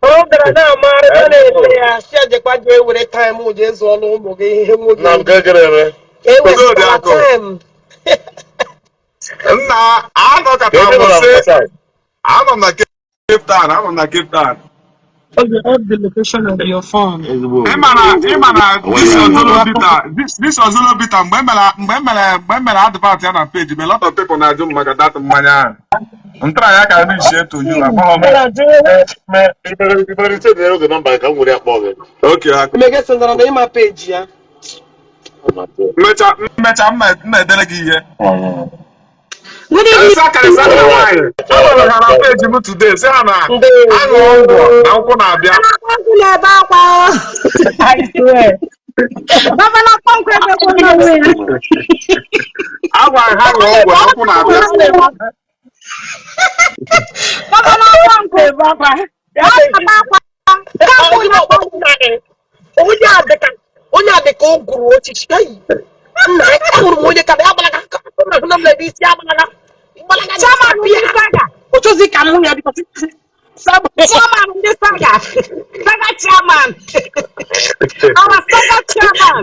Obiara na mare mane ya siaje kwa je we time mo je zo lo mo ge ihe mo ge. Na ngegere. E we time. Nna, I know that I was saying. I'm not Cape Town. I'm on Cape Town. Okay, add the location of your phone. Emana, this was Zolo Bita. This was Zolo Bita. Mbemela advert ya na page. A lot of people na do that manya. I'm trying I can share to you. Okay. Me get send on my page ya. Mecha me delegate here. Good evening. Karisa na why. I will have page you today. Say na. Ango na ukwu na abia. I swear. Agwa ha ngo na ukwu na abia. onye adịka ụgụrụ ochichi nna ahụrụ m onye ka ya gbalaga na m isi agbalaga ochozi ka m ya biko chairman ndị saga chairman our saga chairman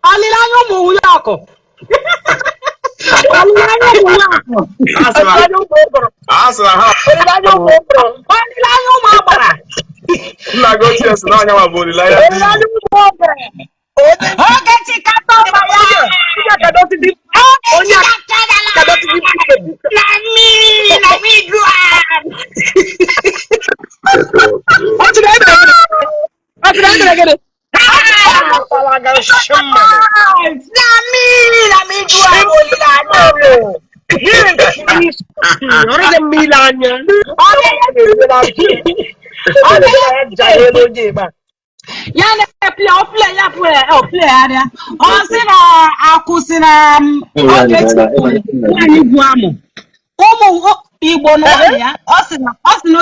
ọlịlanya ụmụ nwunye ọkụ ọlịlanya ụmụ nwunye ọkụ ọlịlanya ụmụ agbara nna gị ochie si n'anya ma bụ olilanya Ogechi kata ọba ya. onye na mi duan. Na mi duan olilanya. ya play area ọ sị na akwụsị na Ogechi nwanyị bụ amụ ụmụ Igbo n'ụlọ ya ọ sị na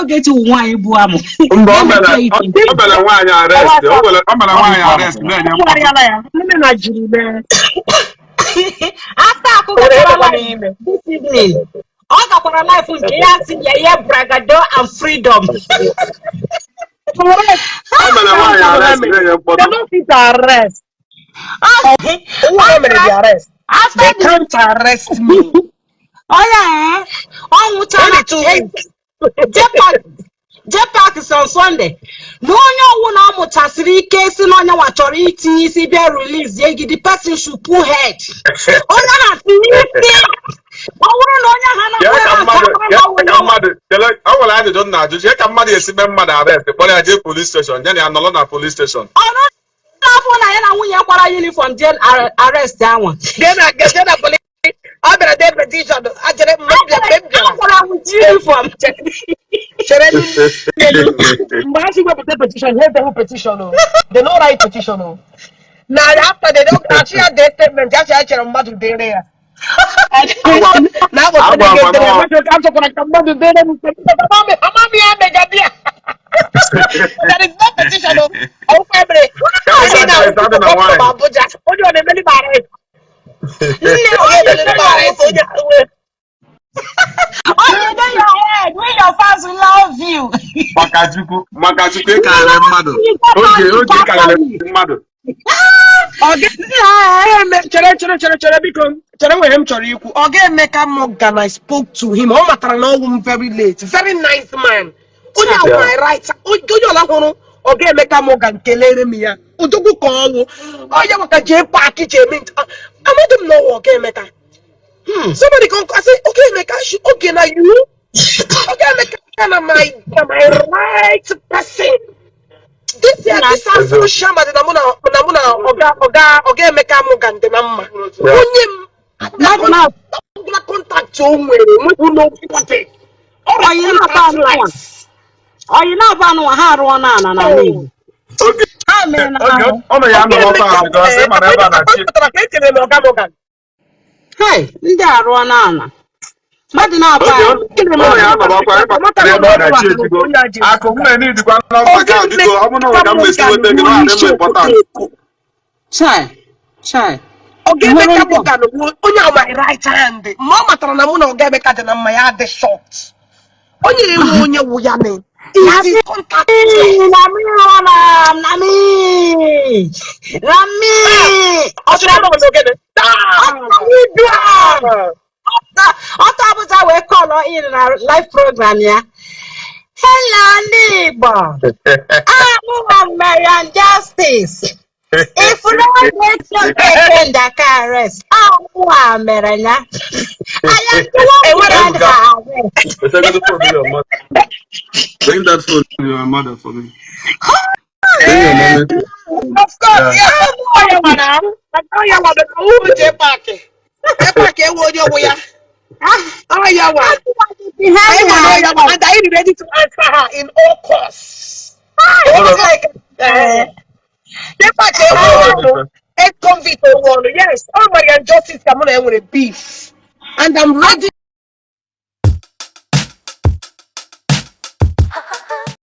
Ogechi bụ nwanyị bụ amụ mgbe o mere nwaanyị arrest na-enye after akụkọtara this evening ọ gakwara life nke ya si ya bragado and freedom. Arrest. They can't arrest me. Oh yeah, on Jetpack is on Sunday. No one na mutasiri case no nya wa chori itinye isi bia release ye the person should pull head. Onya na tinye. Owuru no nya ha na I will add it na ju ka mmadu esi be mmadu arrest kpọrọ ya je police station then ya nọlọ na police station. Afọ na ya na nwunye kwara uniform then arrest anwa. Then I get that police. I better get petition. I just uniform. Petition. Here's the whole petition. They don't write petition. Now after they don't actually have their statement, just actually I'm about to be there. Now I'm going to come to there. There is no petition. Oh, family. We your fans will love you. Makachuku kale mmadụ. Oge kale mmadụ. Chere biko chere nwere m chọrọ ikwu. Oge Emeka Morgan, I spoke to him. Ọ matara na ọgwụ m very late. Very nice man. Onye ahụ my right. Onye ọla hụrụ Oge Emeka Morgan kelere m ya. Odogwu ka ọnwụ. Onye maka jee paaki jee mint. Amadụ m n'ọwụ Oge Emeka. Somebody come I say, okay, Emeka, okay, now you. Okay, Emeka, na my right person. This year, this sounds so shamba that Namuna, okay, Emeka Morgan, the number. Now, contact you who know what it. Are you not about Are you not about hard one and I mean? Okay. Hey, ndị arụ ọnana. Mmadụ na-agba akụ m need kwa nọmba ga biko ọ bụrụ na m esi weta gị na adị important. Chai. Oge Emeka Morgan onye ọ my right hand. Ma ọ matara na mụ na Oge Emeka dị na mma ya dị short. Onye ewu onye wu ya ne. It is contactless. Ọtọbụta wee kọlọ in na live program ya. Hello ndị Igbo. Amụwa Marian Justice. If you don't get your Okeke Njaka arrest, amụwa mere ya. I am the one behind her arrest. Bring that phone to your mother for me. Bring your mother. Of course, yeah. Oh, yeah, madam. Oh, yeah, madam. Who is Jepake? Jepake, who is your Oh, yeah, what? And are you ready to answer her in all course? Jepake, a convict. Yes. Oh, my God, justice, I'm going to beef. And I'm ready